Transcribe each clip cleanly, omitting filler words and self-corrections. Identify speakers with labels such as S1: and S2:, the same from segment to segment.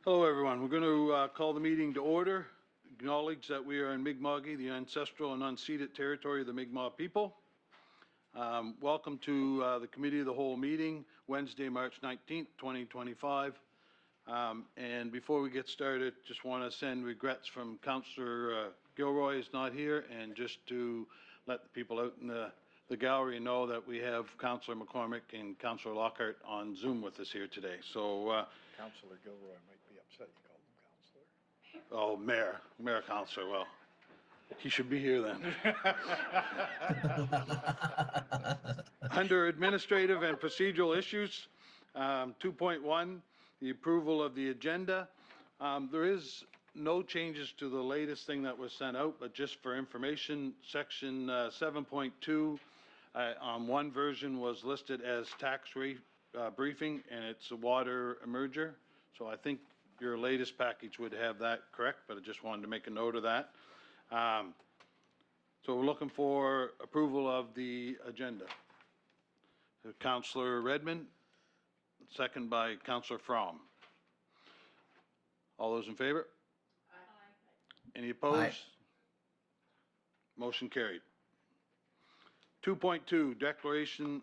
S1: Hello, everyone. We're going to call the meeting to order, acknowledge that we are in Mi'kma'ki, the ancestral and unceded territory of the Mi'kmaq people. Welcome to the Committee of the Whole meeting, Wednesday, March 19th, 2025. And before we get started, just want to send regrets from Councillor Gilroy is not here, and just to let the people out in the gallery know that we have Councillor McCormick and Councillor Lockhart on Zoom with us here today. So,
S2: Councillor Gilroy might be upset you called him
S1: oh,
S2: Councillor.
S1: Mayor Councillor, well, he should be here then. Under administrative and procedural issues, 2.1, the approval of the agenda. There is no changes to the latest thing that was sent out, but just for information, section 7.2 on one version was listed as tax rate briefing, and it's a water emerger. So I think your latest package would have that correct, but I just wanted to make a note of that. So we're looking for approval of the agenda. Councillor Redmond, second by Councillor Fromm. All those in favor? Aye. Any opposed? Aye. Motion carried. 2.2, declaration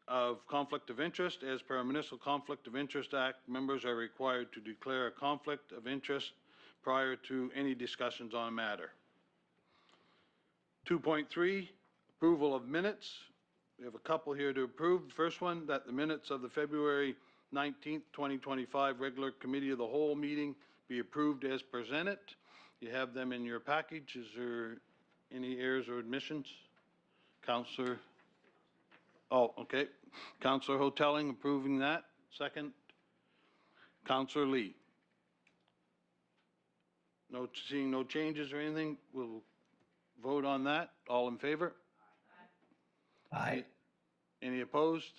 S1: of conflict of interest. As per our Municipal Conflict of Interest Act, members are required to declare a conflict of interest prior to any discussions on a matter. 2.3, approval of minutes. We have a couple here to approve. The first one, that the minutes of the February 19th, 2025 regular Committee of the Whole meeting be approved as presented. You have them in your package. Is there any errors or admissions? Councillor, oh, okay. Councillor Hotelling approving that. Second. Councillor Lee. Seeing no changes or anything, we'll vote on that. All in favor?
S3: Aye.
S1: Any opposed?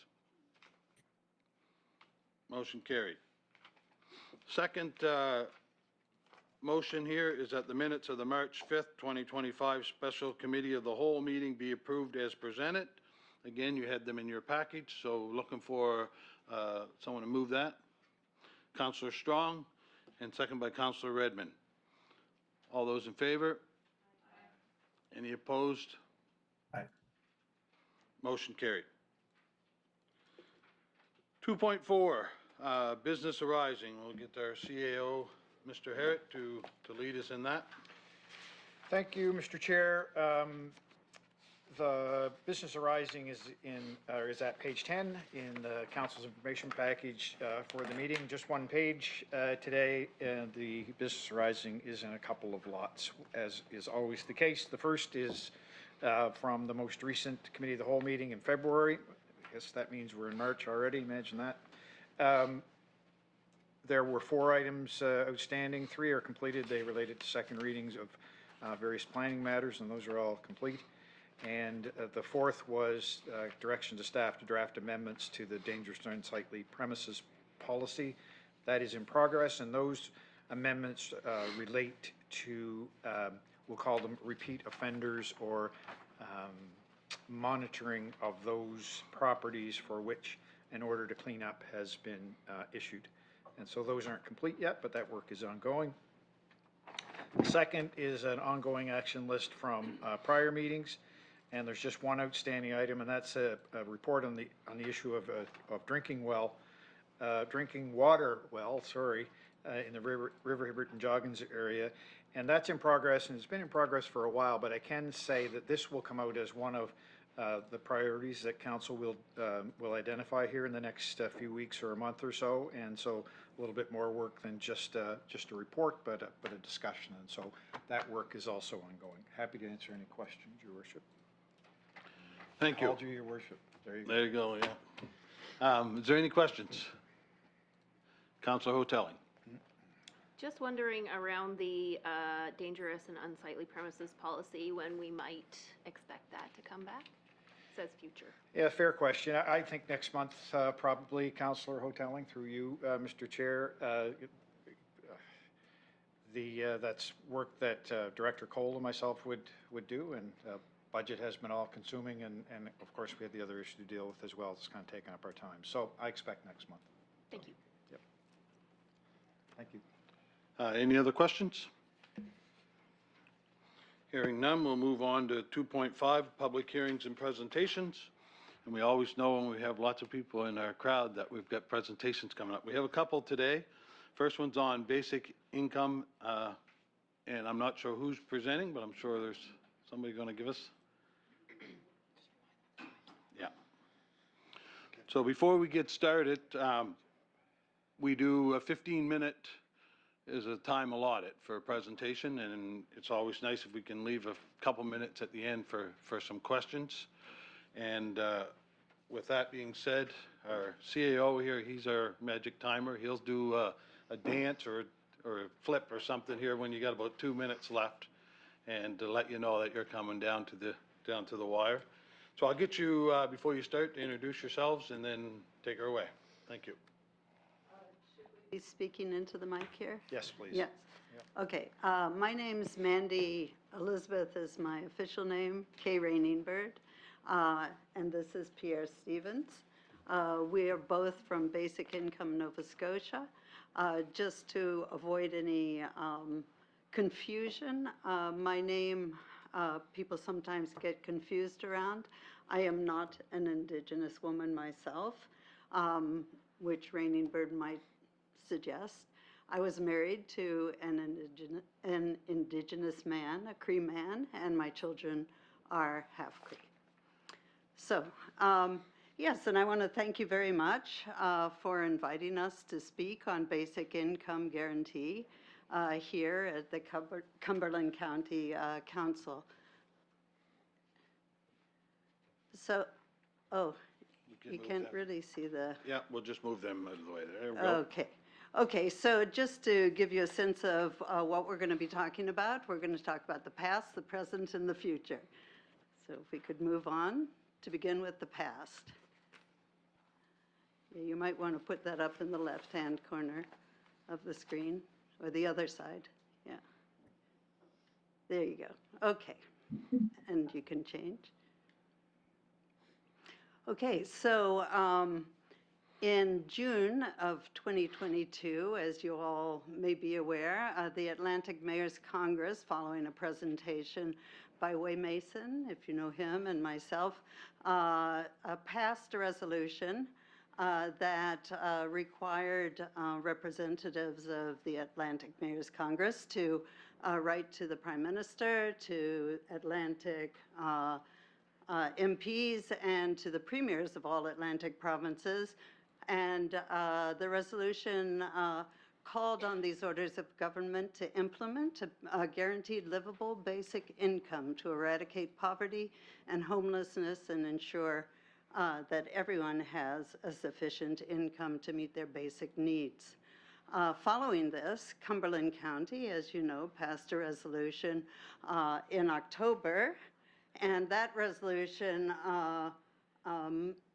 S1: Motion carried. Second motion here is that the minutes of the March 5th, 2025 Special Committee of the Whole meeting be approved as presented. Again, you had them in your package, so looking for someone to move that. Councillor Strong, and second by Councillor Redmond. All those in favor? Aye. Any opposed?
S3: Aye.
S1: Motion carried. 2.4, business arising. We'll get our CAO, Mr. Herrick, to lead us in that.
S2: Thank you, Mr. Chair. The business arising is at page 10 in the Council's information package for the meeting. Just one page today, and the business arising is in a couple of lots, as is always the case. The first is from the most recent Committee of the Whole meeting in February. I guess that means we're in March already, imagine that. There were 4 items outstanding. 3 are completed. They related to second readings of various planning matters, and those are all complete. And the 4th was direction to staff to draft amendments to the dangerous and unsightly premises policy. That is in progress, and those amendments relate to, we'll call them repeat offenders, or monitoring of those properties for which an order to clean up has been issued. And so those aren't complete yet, but that work is ongoing. The second is an ongoing action list from prior meetings. And there's just one outstanding item, and that's a report on the issue of drinking water well, in the River Hibbert and Joggins area. And that's in progress, and it's been in progress for a while, but I can say that this will come out as one of the priorities that Council will identify here in the next few weeks or a month or so. And so a little bit more work than just a report, but a discussion. And so that work is also ongoing. Happy to answer any questions, Your Worship.
S1: Thank you.
S2: I'll do, Your Worship. There you go.
S1: There you go, yeah. Is there any questions? Councillor Hotelling.
S4: Just wondering around the dangerous and unsightly premises policy, when we might expect that to come back? It says future.
S2: Yeah, fair question. I think next month, probably, Councillor Hotelling, through you, Mr. Chair. That's work that Director Cole and myself would do, and budget has been all-consuming, and of course we have the other issue to deal with as well. It's kind of taken up our time. So I expect next month.
S4: Thank you.
S2: Yep. Thank you.
S1: Any other questions? Hearing none, we'll move on to 2.5, public hearings and presentations. And we always know when we have lots of people in our crowd that we've got presentations coming up. We have a couple today. First one's on basic income, and I'm not sure who's presenting, but I'm sure there's somebody going to give us. Yeah. So before we get started, we do a 15-minute is a time allotted for a presentation, and it's always nice if we can leave a couple minutes at the end for some questions. And with that being said, our CAO here, he's our magic timer. He'll do a dance or a flip or something here when you got about 2 minutes left, and to let you know that you're coming down to the wire. So I'll get you, before you start, to introduce yourselves and then take her away. Thank you.
S5: Be speaking into the mic here?
S2: Yes, please.
S5: Yes. Okay, my name's Mandy. Elizabeth is my official name, Kay Rainingberg, and this is Pierre Stevens. We are both from Basic Income Nova Scotia. Just to avoid any confusion, my name, people sometimes get confused around. I am not an Indigenous woman myself, which Rainingberg might suggest. I was married to an Indigenous man, a Cree man, and my children are half Cree. So, yes, and I want to thank you very much for inviting us to speak on basic income guarantee here at the Cumberland County Council. So, oh, you can't really see the...
S1: Yeah, we'll just move them out of the way. There we go.
S5: Okay. Okay, so just to give you a sense of what we're going to be talking about, we're going to talk about the past, the present, and the future. So if we could move on to begin with the past. Yeah, you might want to put that up in the left-hand corner of the screen, or the other side. Yeah. There you go. Okay. And you can change. Okay, so in June of 2022, as you all may be aware, the Atlantic Mayors Congress, following a presentation by Way Mason, if you know him, and myself, passed a resolution that required representatives of the Atlantic Mayors Congress to write to the Prime Minister, to Atlantic MPs, and to the premiers of all Atlantic provinces. And the resolution called on these orders of government to implement a guaranteed livable basic income to eradicate poverty and homelessness and ensure that everyone has a sufficient income to meet their basic needs. Following this, Cumberland County, as you know, passed a resolution in October, and that resolution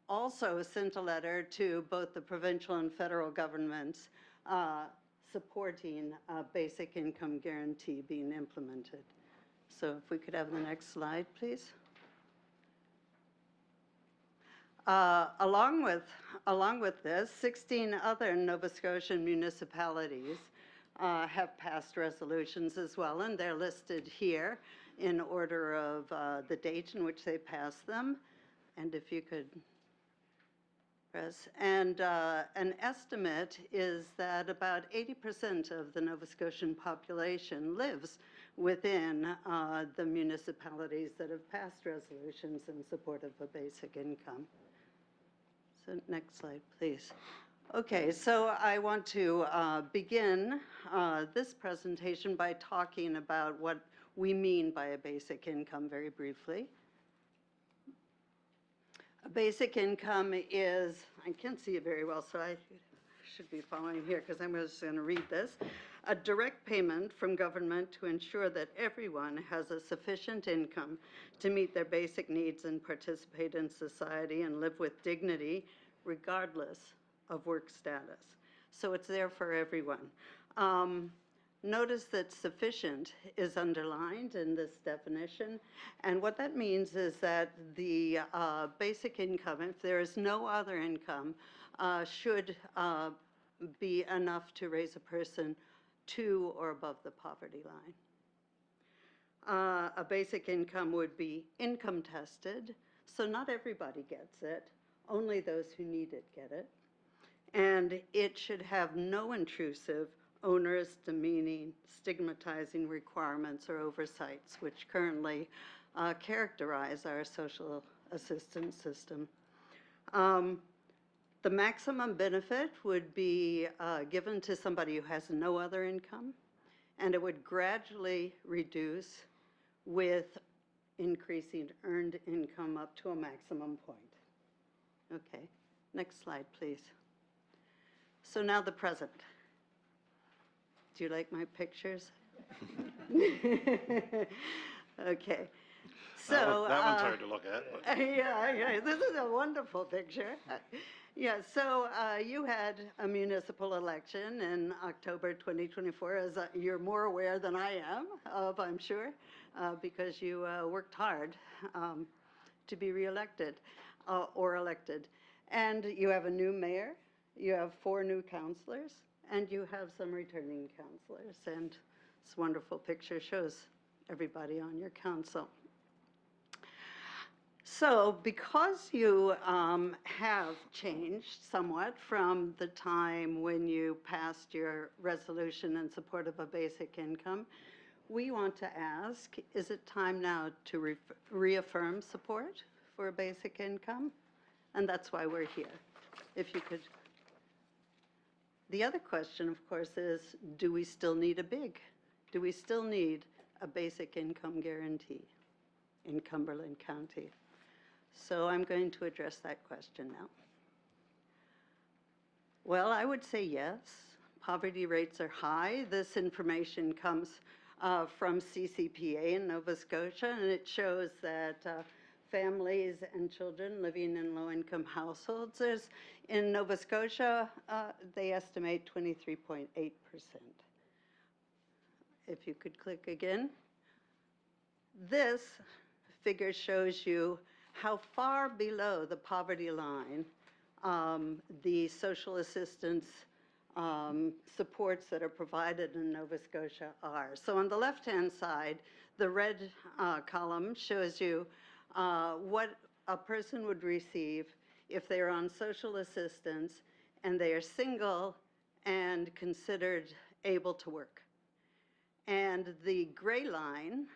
S5: also sent a letter to both the provincial and federal governments supporting basic income guarantee being implemented. So if we could have the next slide, please. Along with this, 16 other Nova Scotian municipalities have passed resolutions as well, and they're listed here in order of the date in which they passed them. And if you could press. And an estimate is that about 80% of the Nova Scotian population lives within the municipalities that have passed resolutions in support of a basic income. So next slide, please. Okay, so I want to begin this presentation by talking about what we mean by a basic income very briefly. A basic income is, I can't see it very well, so I should be following here because I'm just going to read this. A direct payment from government to ensure that everyone has a sufficient income to meet their basic needs and participate in society and live with dignity regardless of work status. So it's there for everyone. Notice that sufficient is underlined in this definition, and what that means is that the basic income, if there is no other income, should be enough to raise a person to or above the poverty line. A basic income would be income tested, so not everybody gets it, only those who need it get it. And it should have no intrusive, onerous, demeaning, stigmatizing requirements or oversights, which currently characterize our social assistance system. The maximum benefit would be given to somebody who has no other income, and it would gradually reduce with increasing earned income up to a maximum point. Okay, next slide, please. So now the present. Do you like my pictures? Okay. So
S1: That one's hard to look at. but-
S5: yeah, this is a wonderful picture. Yeah, so you had a municipal election in October 2024, as you're more aware than I am of, I'm sure, because you worked hard to be reelected or elected. And you have a new mayor, you have 4 new councilors, and you have some returning councilors. And this wonderful picture shows everybody on your council. So because you have changed somewhat from the time when you passed your resolution in support of a basic income, we want to ask, is it time now to reaffirm support for a basic income? And that's why we're here. If you could. The other question, of course, is, do we still need a BIG? Do we still need a basic income guarantee in Cumberland County? So I'm going to address that question now. Well, I would say yes. Poverty rates are high. This information comes from CCPA in Nova Scotia, and it shows that families and children living in low-income households, in Nova Scotia, they estimate 23.8%. If you could click again. This figure shows you how far below the poverty line the social assistance supports that are provided in Nova Scotia are. So on the left-hand side, the red column shows you what a person would receive if they're on social assistance and they are single and considered able to work. And the gray line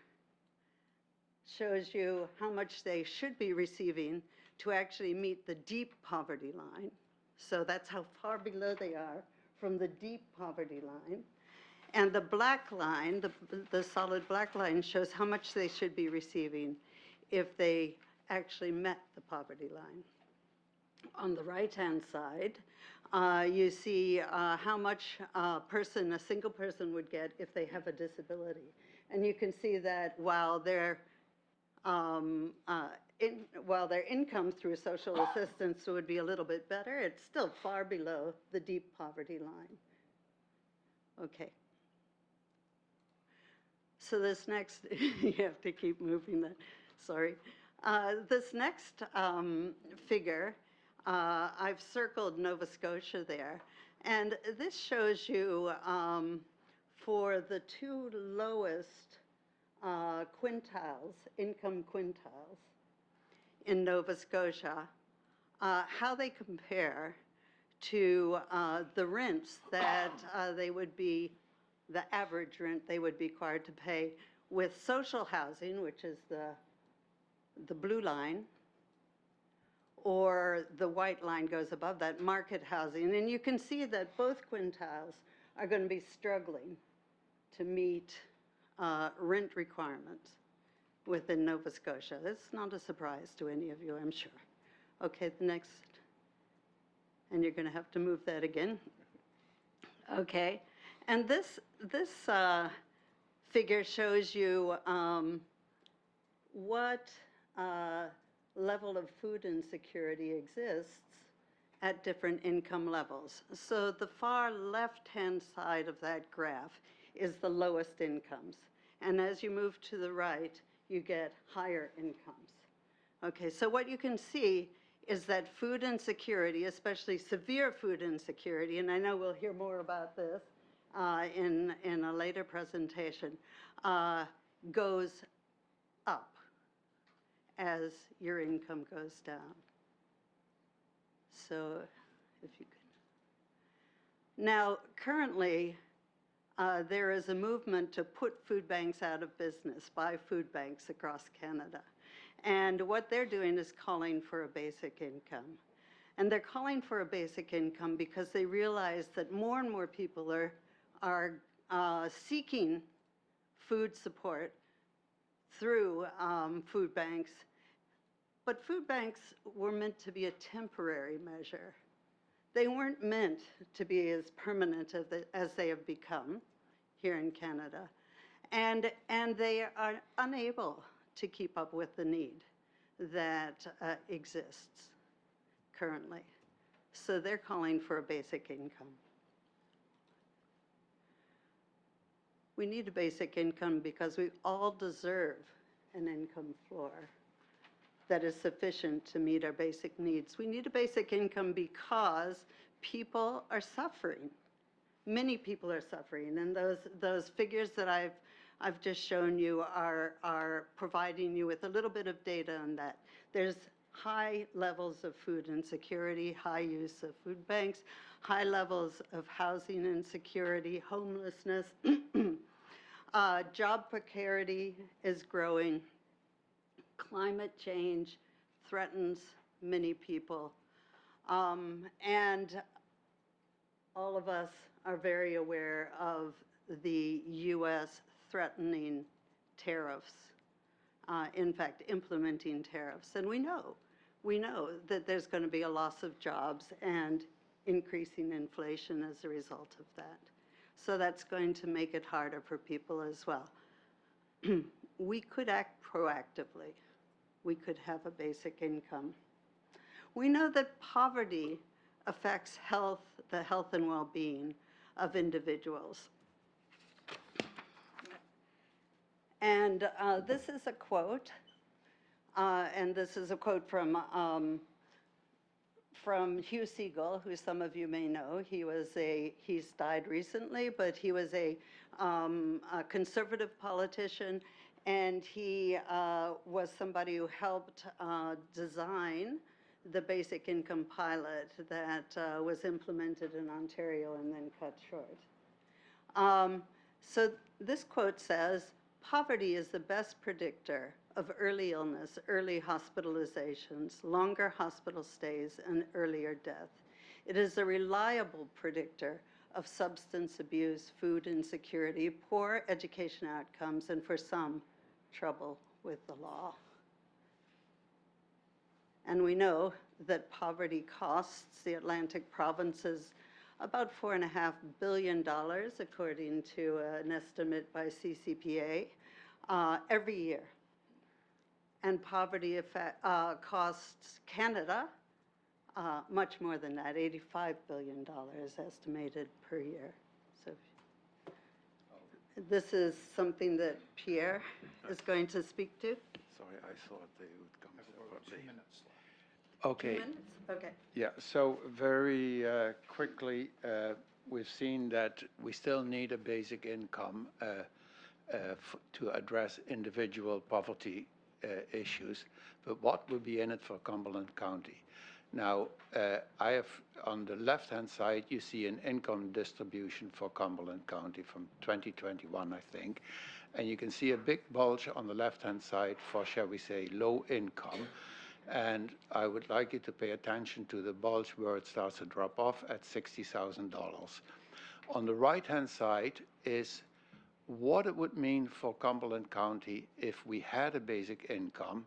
S5: shows you how much they should be receiving to actually meet the deep poverty line. So that's how far below they are from the deep poverty line. And the black line, the solid black line, shows how much they should be receiving if they actually met the poverty line. On the right-hand side, you see how much a single person would get if they have a disability. And you can see that while their income through social assistance would be a little bit better, it's still far below the deep poverty line. Okay. So this next, you have to keep moving that, sorry. This next figure, I've circled Nova Scotia there, and this shows you for the 2 lowest quintiles, income quintiles in Nova Scotia, how they compare to the rents that they would be, the average rent they would be required to pay with social housing, which is the blue line, or the white line goes above that, market housing. And you can see that both quintiles are going to be struggling to meet rent requirements within Nova Scotia. That's not a surprise to any of you, I'm sure. Okay, the next, and you're going to have to move that again. Okay, and this figure shows you what level of food insecurity exists at different income levels. So the far left-hand side of that graph is the lowest incomes. And as you move to the right, you get higher incomes. Okay, so what you can see is that food insecurity, especially severe food insecurity, and I know we'll hear more about this in a later presentation, goes up as your income goes down. So if you could. Now, currently, there is a movement to put food banks out of business by food banks across Canada. And what they're doing is calling for a basic income. And they're calling for a basic income because they realize that more and more people are seeking food support through food banks. But food banks were meant to be a temporary measure. They weren't meant to be as permanent as they have become here in Canada. And they are unable to keep up with the need that exists currently. So they're calling for a basic income. We need a basic income because we all deserve an income floor that is sufficient to meet our basic needs. We need a basic income because people are suffering. Many people are suffering, and those figures that I've just shown you are providing you with a little bit of data on that. There's high levels of food insecurity, high use of food banks, high levels of housing insecurity, homelessness. Job precarity is growing. Climate change threatens many people. And all of us are very aware of the U.S. threatening tariffs, in fact, implementing tariffs. And we know that there's going to be a loss of jobs and increasing inflation as a result of that. So that's going to make it harder for people as well. We could act proactively. We could have a basic income. We know that poverty affects the health and well-being of individuals. And this is a quote, and this is a quote from Hugh Segal, who some of you may know. He's died recently, but he was a conservative politician, and he was somebody who helped design the basic income pilot that was implemented in Ontario and then cut short. So this quote says, "Poverty is the best predictor of early illness, early hospitalizations, longer hospital stays, and earlier death. It is a reliable predictor of substance abuse, food insecurity, poor education outcomes, and for some, trouble with the law." And we know that poverty costs the Atlantic provinces about $4.5 billion, according to an estimate by CCPA, every year. And poverty costs Canada much more than that, $85 billion estimated per year. So this is something that Pierre is going to speak to.
S6: Sorry, I thought they would come separately.
S2: 2 minutes.
S6: Okay.
S5: 2 minutes? Okay.
S6: Yeah, so very quickly, we've seen that we still need a basic income to address individual poverty issues, but what will be in it for Cumberland County? Now, I have, on the left-hand side, you see an income distribution for Cumberland County from 2021, I think, and you can see a big bulge on the left-hand side for, shall we say, low income. And I would like you to pay attention to the bulge where it starts to drop off at $60,000. On the right-hand side is what it would mean for Cumberland County if we had a basic income,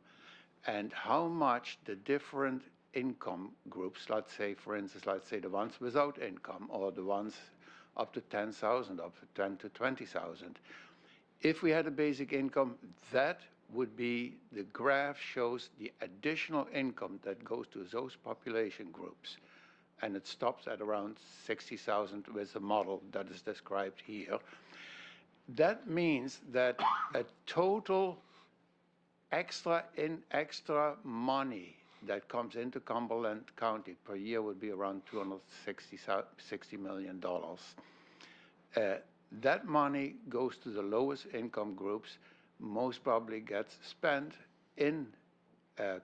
S6: and how much the different income groups, let's say, for instance, let's say the ones without income or the ones up to 10,000, up to 10 to 20,000. If we had a basic income, that would be, the graph shows the additional income that goes to those population groups. And it stops at around 60,000 with the model that is described here. That means that a total extra money that comes into Cumberland County per year would be around $260 million. That money goes to the lowest income groups, most probably gets spent in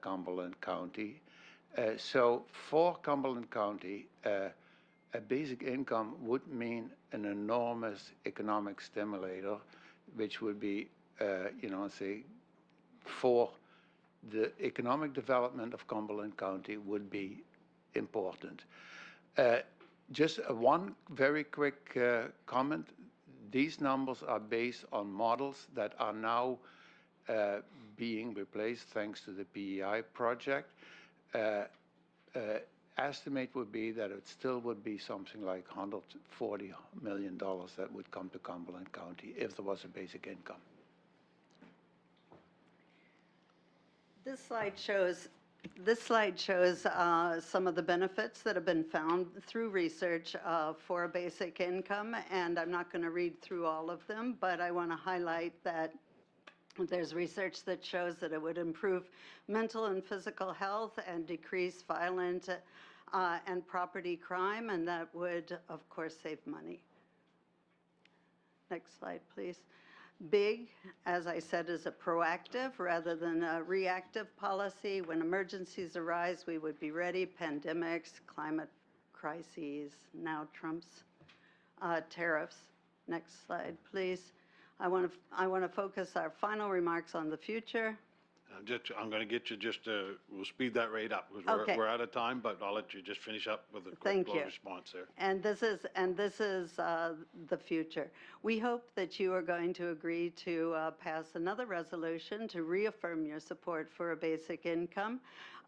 S6: Cumberland County. So for Cumberland County, a basic income would mean an enormous economic stimulator, which would be, say, for the economic development of Cumberland County would be important. Just one very quick comment. These numbers are based on models that are now being replaced thanks to the PEI project. Estimate would be that it still would be something like $140 million that would come to Cumberland County if there was a basic income.
S5: This slide shows some of the benefits that have been found through research for a basic income, and I'm not going to read through all of them, but I want to highlight that there's research that shows that it would improve mental and physical health and decrease violent and property crime, and that would, of course, save money. Next slide, please. BIG, as I said, is a proactive rather than a reactive policy. When emergencies arise, we would be ready. Pandemics, climate crises, now Trump's tariffs. Next slide, please. I want to focus our final remarks on the future.
S1: I'm going to get you we'll speed that rate up because
S5: Okay.
S1: we're out of time, but I'll let you just finish up with a quick
S5: Thank
S1: little
S5: you.
S1: response there.
S5: And this is the future. We hope that you are going to agree to pass another resolution to reaffirm your support for a basic income.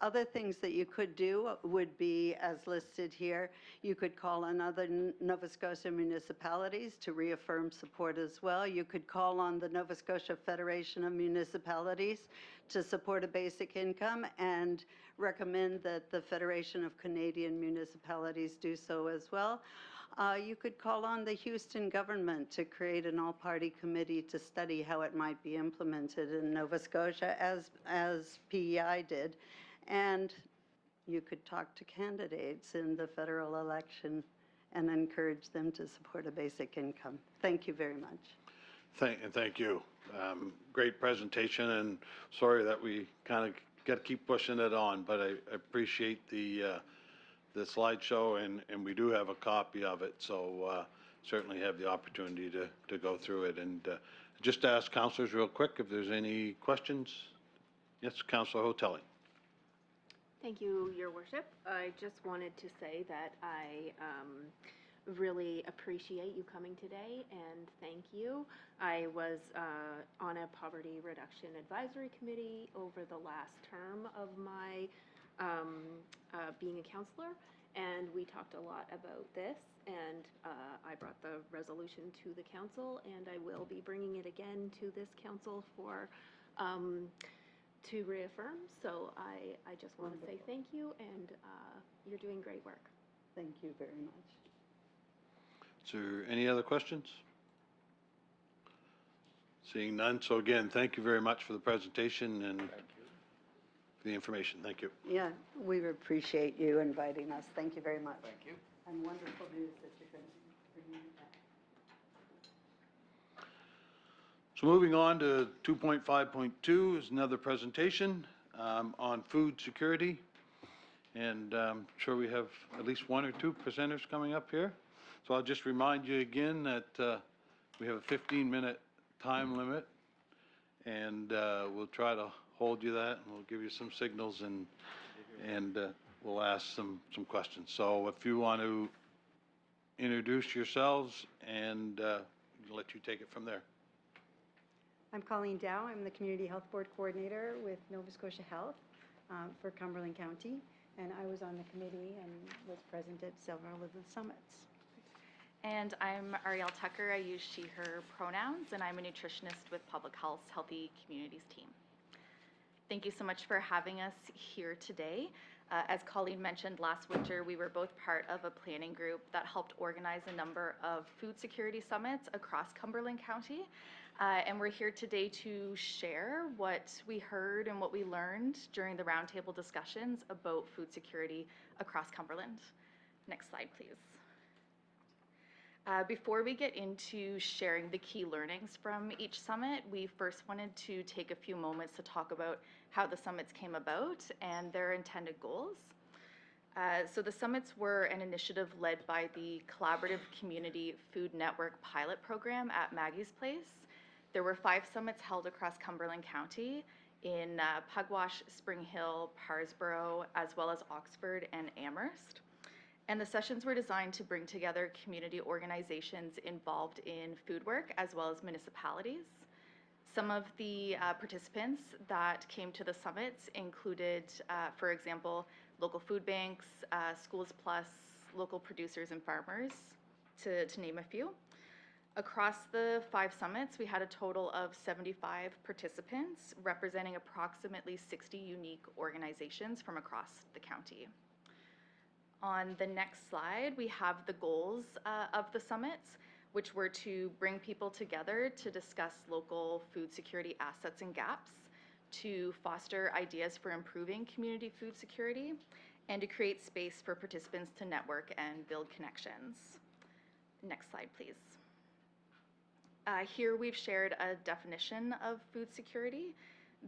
S5: Other things that you could do would be, as listed here, you could call on other Nova Scotia municipalities to reaffirm support as well. You could call on the Nova Scotia Federation of Municipalities to support a basic income and recommend that the Federation of Canadian Municipalities do so as well. You could call on the Houston government to create an all-party committee to study how it might be implemented in Nova Scotia as PEI did. And you could talk to candidates in the federal election and encourage them to support a basic income. Thank you very much.
S1: Thank you. Great presentation, and sorry that we kind of got to keep pushing it on, but I appreciate the slideshow, and we do have a copy of it, so certainly have the opportunity to go through it. And just ask councilors real quick if there's any questions. Yes, Councilor Hotelli.
S4: Thank you, Your Worship. I just wanted to say that I really appreciate you coming today, and thank you. I was on a poverty reduction advisory committee over the last term of my being a counselor, and we talked a lot about this, and I brought the resolution to the council, and I will be bringing it again to this council for to reaffirm. So I just want to say thank you, and you're doing great work.
S5: Thank you very much.
S1: Is there any other questions? Seeing none. So again, thank you very much for the presentation and for the information. Thank you.
S5: Yeah, we appreciate you inviting us. Thank you very much. Thank you. And wonderful news that you're going to bring it back.
S1: So moving on to 2.5.2 is another presentation on food security. And I'm sure we have at least one or two presenters coming up here. So I'll just remind you again that we have a 15-minute time limit, and we'll try to hold you that, and we'll give you some signals, and we'll ask some questions. So if you want to introduce yourselves, and we'll let you take it from there.
S7: I'm Colleen Dow. I'm the Community Health Board Coordinator with Nova Scotia Health for Cumberland County, and I was on the committee and was present at several of the summits.
S8: And I'm Ariel Tucker. I use she, her pronouns, and I'm a nutritionist with Public Health's Healthy Communities team. Thank you so much for having us here today. As Colleen mentioned, last winter we were both part of a planning group that helped organize a number of food security summits across Cumberland County. And we're here today to share what we heard and what we learned during the roundtable discussions about food security across Cumberland. Next slide, please. Before we get into sharing the key learnings from each summit, we first wanted to take a few moments to talk about how the summits came about and their intended goals. So the summits were an initiative led by the Collaborative Community Food Network pilot program at Maggie's Place. There were 5 summits held across Cumberland County in Pugwash, Spring Hill, Parsboro, as well as Oxford and Amherst. And the sessions were designed to bring together community organizations involved in food work as well as municipalities. Some of the participants that came to the summits included, for example, local food banks, Schools Plus, local producers and farmers, to name a few. Across the 5 summits, we had a total of 75 participants representing approximately 60 unique organizations from across the county. On the next slide, we have the goals of the summits, which were to bring people together to discuss local food security assets and gaps, to foster ideas for improving community food security, and to create space for participants to network and build connections. Next slide, please. Here we've shared a definition of food security.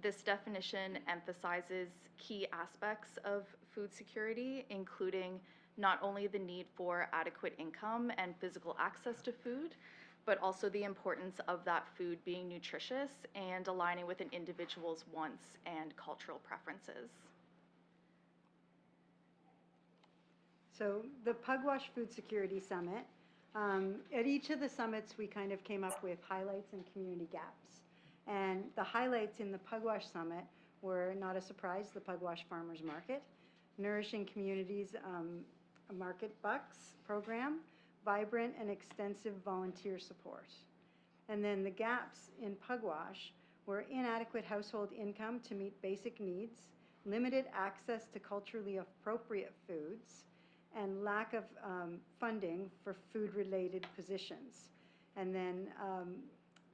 S8: This definition emphasizes key aspects of food security, including not only the need for adequate income and physical access to food, but also the importance of that food being nutritious and aligning with an individual's wants and cultural preferences.
S7: So the Pugwash Food Security Summit, at each of the summits, we kind of came up with highlights and community gaps. And the highlights in the Pugwash Summit were, not a surprise, the Pugwash Farmers Market, Nourishing Communities Market Bucks program, vibrant and extensive volunteer support. And then the gaps in Pugwash were inadequate household income to meet basic needs, limited access to culturally appropriate foods, and lack of funding for food-related positions. And then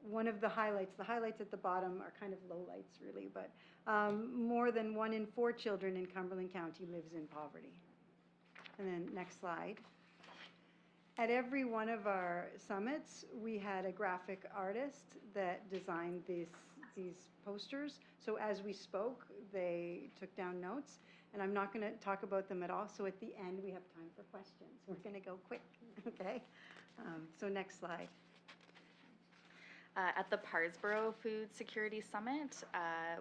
S7: one of the highlights at the bottom are kind of lowlights really, but more than 1 in 4 children in Cumberland County lives in poverty. And then next slide. At every one of our summits, we had a graphic artist that designed these posters. So as we spoke, they took down notes, and I'm not going to talk about them at all. So at the end, we have time for questions. We're going to go quick, okay? So next slide.
S8: At the Parsboro Food Security Summit,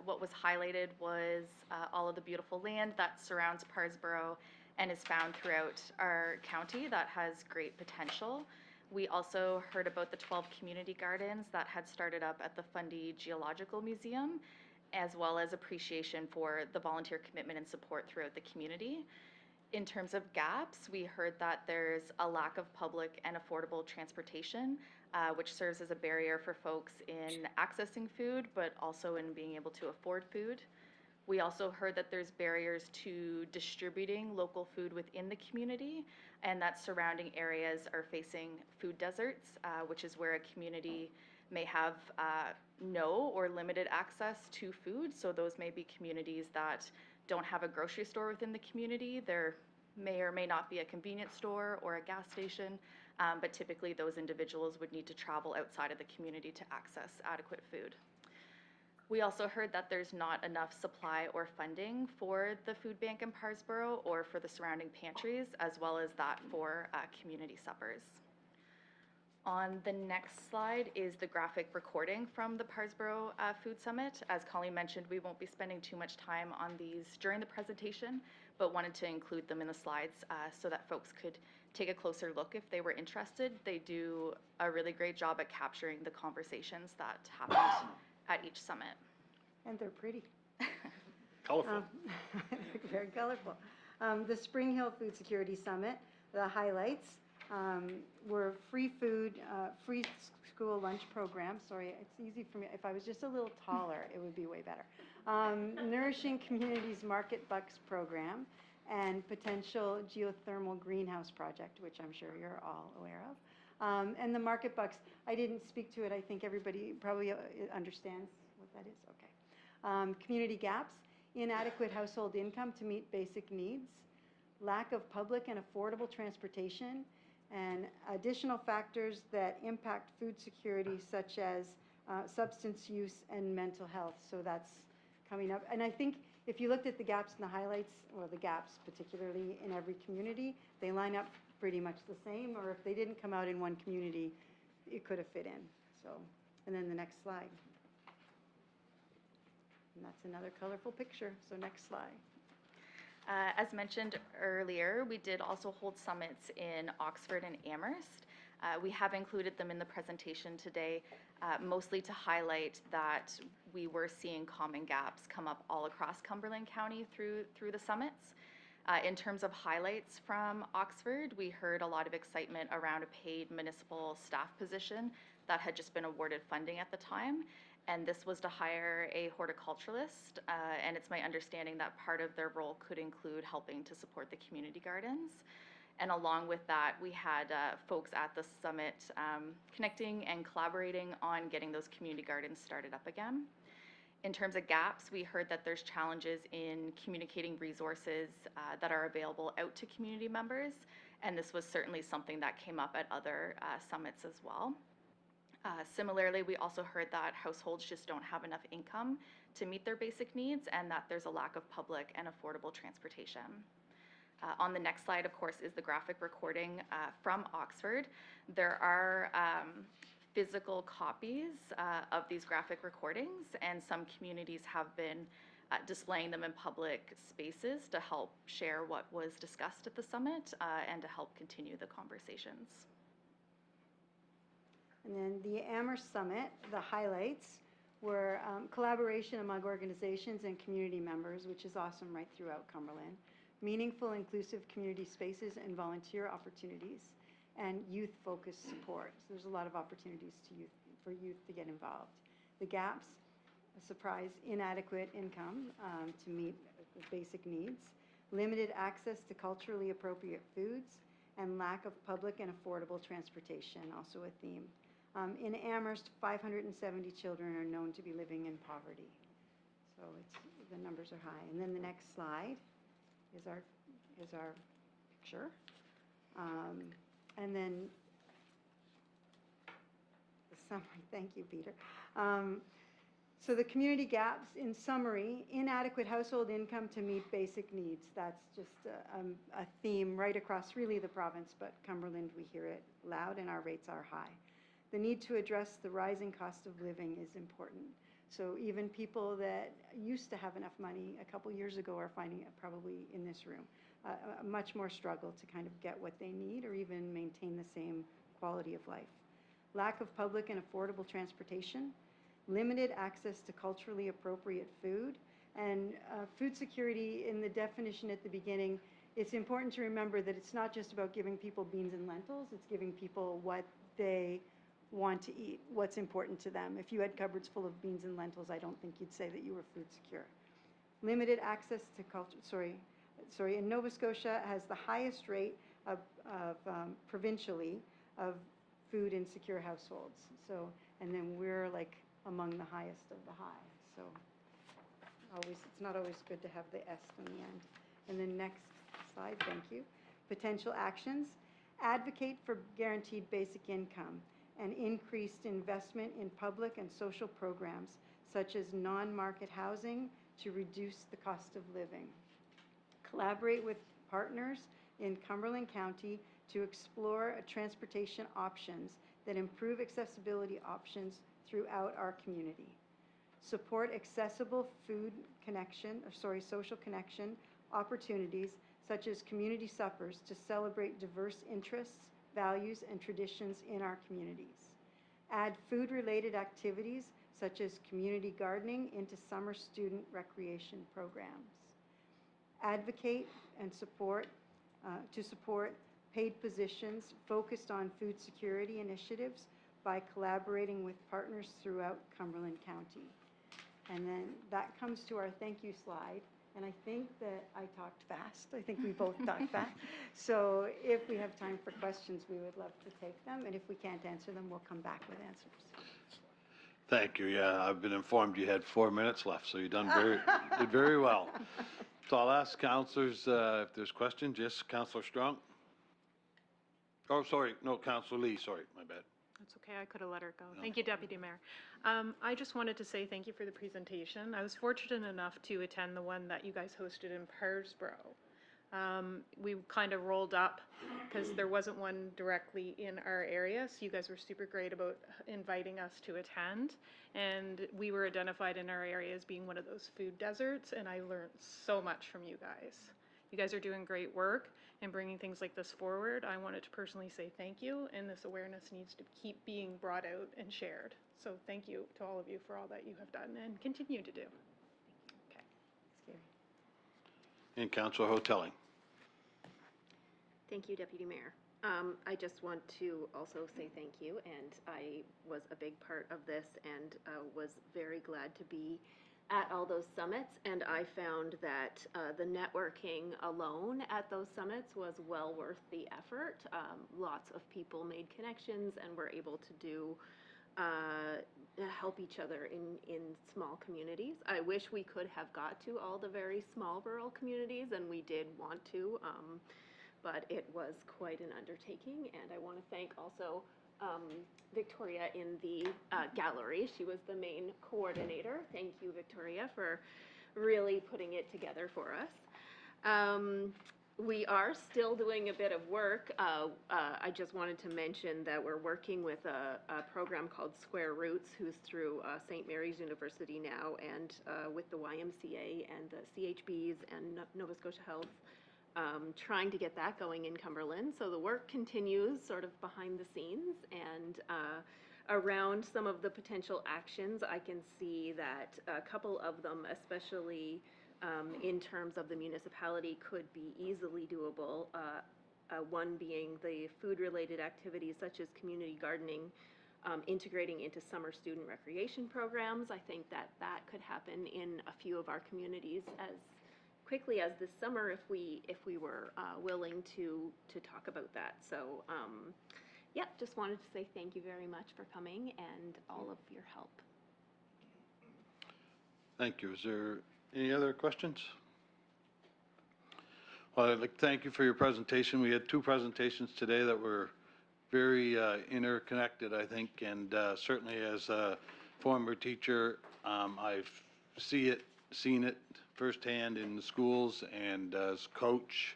S8: what was highlighted was all of the beautiful land that surrounds Parsboro and is found throughout our county that has great potential. We also heard about the 12 community gardens that had started up at the Fundy Geological Museum, as well as appreciation for the volunteer commitment and support throughout the community. In terms of gaps, we heard that there's a lack of public and affordable transportation, which serves as a barrier for folks in accessing food, but also in being able to afford food. We also heard that there's barriers to distributing local food within the community, and that surrounding areas are facing food deserts, which is where a community may have no or limited access to food. So those may be communities that don't have a grocery store within the community. There may or may not be a convenience store or a gas station, but typically those individuals would need to travel outside of the community to access adequate food. We also heard that there's not enough supply or funding for the food bank in Parsboro or for the surrounding pantries, as well as that for community suppers. On the next slide is the graphic recording from the Parsboro Food Summit. As Colleen mentioned, we won't be spending too much time on these during the presentation, but wanted to include them in the slides so that folks could take a closer look if they were interested. They do a really great job at capturing the conversations that happened at each summit.
S7: And they're pretty.
S1: Colorful.
S7: Very colorful. The Spring Hill Food Security Summit, the highlights were free food, free school lunch program. Sorry, it's easy for me. If I was just a little taller, it would be way better. Nourishing Communities Market Bucks program and potential geothermal greenhouse project, which I'm sure you're all aware of. And the Market Bucks, I didn't speak to it. I think everybody probably understands what that is. Okay. Community gaps, inadequate household income to meet basic needs, lack of public and affordable transportation, and additional factors that impact food security, such as substance use and mental health. So that's coming up. And I think if you looked at the gaps and the highlights, or the gaps particularly in every community, they line up pretty much the same, or if they didn't come out in one community, it could have fit in. So, and then the next slide. And that's another colorful picture. So next slide.
S8: As mentioned earlier, we did also hold summits in Oxford and Amherst. We have included them in the presentation today, mostly to highlight that we were seeing common gaps come up all across Cumberland County through the summits. In terms of highlights from Oxford, we heard a lot of excitement around a paid municipal staff position that had just been awarded funding at the time. And this was to hire a horticulturalist, and it's my understanding that part of their role could include helping to support the community gardens. And along with that, we had folks at the summit connecting and collaborating on getting those community gardens started up again. In terms of gaps, we heard that there's challenges in communicating resources that are available out to community members, and this was certainly something that came up at other summits as well. Similarly, we also heard that households just don't have enough income to meet their basic needs, and that there's a lack of public and affordable transportation. On the next slide, of course, is the graphic recording from Oxford. There are physical copies of these graphic recordings, and some communities have been displaying them in public spaces to help share what was discussed at the summit and to help continue the conversations.
S7: And then the Amherst Summit, the highlights were collaboration among organizations and community members, which is awesome right throughout Cumberland, meaningful, inclusive community spaces and volunteer opportunities, and youth-focused support. So there's a lot of opportunities for youth to get involved. The gaps, a surprise, inadequate income to meet the basic needs, limited access to culturally appropriate foods, and lack of public and affordable transportation, also a theme. In Amherst, 570 children are known to be living in poverty. So the numbers are high. And then the next slide is our picture. And then the summary. Thank you, Peter. So the community gaps, in summary: inadequate household income to meet basic needs. That's just a theme right across really the province, but Cumberland, we hear it loud, and our rates are high. The need to address the rising cost of living is important. So even people that used to have enough money a couple years ago are finding it, probably in this room, a much more struggle to kind of get what they need or even maintain the same quality of life. Lack of public and affordable transportation, limited access to culturally appropriate food, and food security. In the definition at the beginning, it's important to remember that it's not just about giving people beans and lentils, it's giving people what they want to eat, what's important to them. If you had cupboards full of beans and lentils, I don't think you'd say that you were food secure. Limited access to culture, in Nova Scotia has the highest rate of provincially of food insecure households. So, and then we're like among the highest of the high. So it's not always good to have the S in the end. And then next slide, thank you. Potential actions: advocate for guaranteed basic income and increased investment in public and social programs such as non-market housing to reduce the cost of living. Collaborate with partners in Cumberland County to explore transportation options that improve accessibility options throughout our community. Support accessible social connection opportunities such as community suppers to celebrate diverse interests, values, and traditions in our communities. Add food-related activities such as community gardening into summer student recreation programs. Advocate and support paid positions focused on food security initiatives by collaborating with partners throughout Cumberland County. And then that comes to our thank you slide. And I think that I talked fast. I think we both talked fast. So if we have time for questions, we would love to take them. And if we can't answer them, we'll come back with answers.
S1: Thank you. Yeah, I've been informed you had 4 minutes left, so you did very well. So I'll ask councillors if there's questions. Yes, Councillor Strong. Oh, sorry, no, Councilor Lee, sorry, my bad.
S9: That's okay, I could have let her go.
S1: No.
S9: Thank you, Deputy Mayor. I just wanted to say thank you for the presentation. I was fortunate enough to attend the one that you guys hosted in Parsboro. We kind of rolled up because there wasn't one directly in our area, so you guys were super great about inviting us to attend. And we were identified in our area as being one of those food deserts, and I learned so much from you guys. You guys are doing great work and bringing things like this forward. I wanted to personally say thank you, and this awareness needs to keep being brought out and shared. So thank you to all of you for all that you have done and continue to do. Okay.
S1: And Councilor Hotelling.
S4: Thank you, Deputy Mayor. I just want to also say thank you, and I was a big part of this and was very glad to be at all those summits, and I found that the networking alone at those summits was well worth the effort. Lots of people made connections and were able to do help each other in small communities. I wish we could have got to all the very small rural communities, and we did want to, but it was quite an undertaking, and I want to thank also Victoria in the gallery. She was the main coordinator. Thank you, Victoria, for really putting it together for us. We are still doing a bit of work. I just wanted to mention that we're working with a program called Square Roots, who's through St. Mary's University now, and with the YMCA and the CHBs and Nova Scotia Health, trying to get that going in Cumberland. So the work continues sort of behind the scenes, and around some of the potential actions, I can see that a couple of them, especially in terms of the municipality, could be easily doable. One being the food-related activities such as community gardening, integrating into summer student recreation programs. I think that that could happen in a few of our communities as quickly as this summer if we were willing to talk about that. So yeah, just wanted to say thank you very much for coming and all of your help.
S1: Thank you. Is there any other questions? Well, I'd like to thank you for your presentation. We had two presentations today that were very interconnected, I think, and certainly as a former teacher, I've seen it firsthand in the schools, and as coach,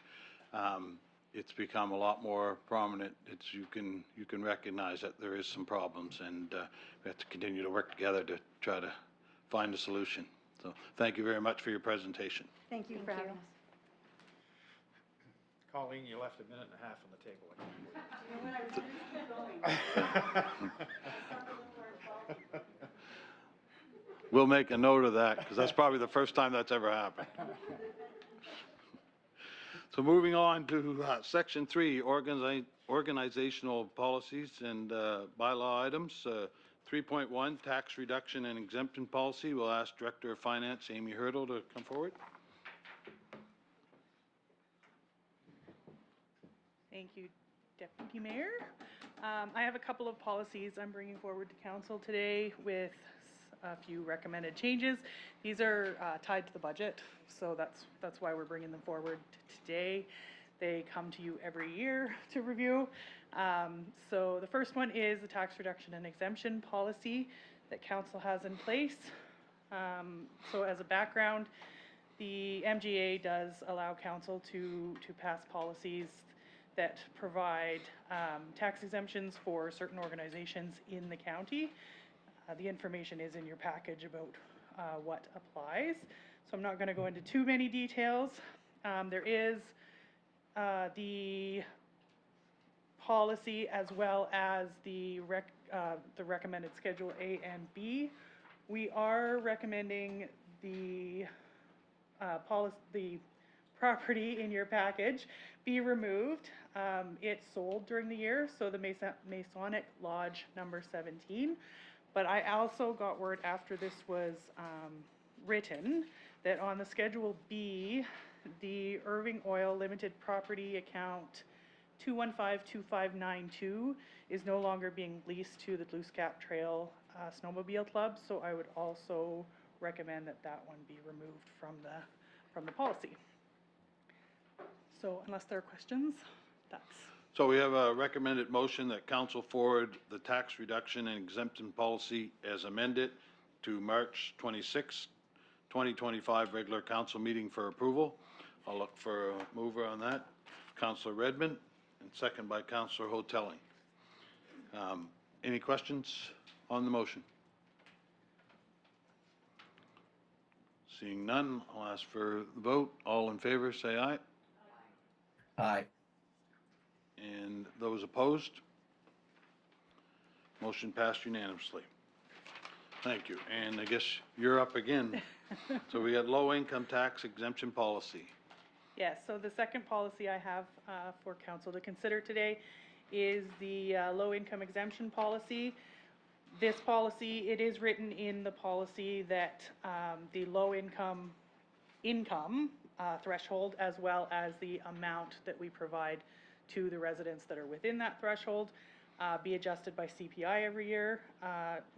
S1: it's become a lot more prominent. You can recognize that there is some problems, and we have to continue to work together to try to find a solution. So thank you very much for your presentation.
S7: Thank you for having us.
S2: Colleen, you left a minute and a half on the table.
S1: We'll make a note of that, because that's probably the first time that's ever happened. So moving on to Section 3, organizational policies and bylaw items. 3.1, tax reduction and exemption policy. We'll ask Director of Finance, Amy Hurdle, to come forward.
S10: Thank you, Deputy Mayor. I have a couple of policies I'm bringing forward to Council today with a few recommended changes. These are tied to the budget, so that's why we're bringing them forward today. They come to you every year to review. So the first one is the tax reduction and exemption policy that Council has in place. So as a background, the MGA does allow Council to pass policies that provide tax exemptions for certain organizations in the county. The information is in your package about what applies. So I'm not going to go into too many details. There is the policy as well as the recommended Schedule A and B. We are recommending the property in your package be removed. It's sold during the year, so the Masonic Lodge number 17. But I also got word after this was written that on the Schedule B, the Irving Oil Limited Property Account 2152592 is no longer being leased to the Bluescap Trail Snowmobile Club, so I would also recommend that that one be removed from the policy. So unless there are questions, that's
S1: So we have a recommended motion that council forward the tax reduction and exemption policy as amended to March 26, 2025 regular council meeting for approval. I'll look for a mover on that. Councilor Redmond, and second by Councilor Hoteling. Any questions on the motion? Seeing none, I'll ask for the vote. All in favor, say aye.
S3: Aye.
S1: And those opposed? Motion passed unanimously. Thank you. And I guess you're up again. So we got low income tax exemption policy.
S10: Yes, so the second policy I have for council to consider today is the low-income exemption policy. This policy, it is written in the policy that the low-income threshold, as well as the amount that we provide to the residents that are within that threshold, be adjusted by CPI every year,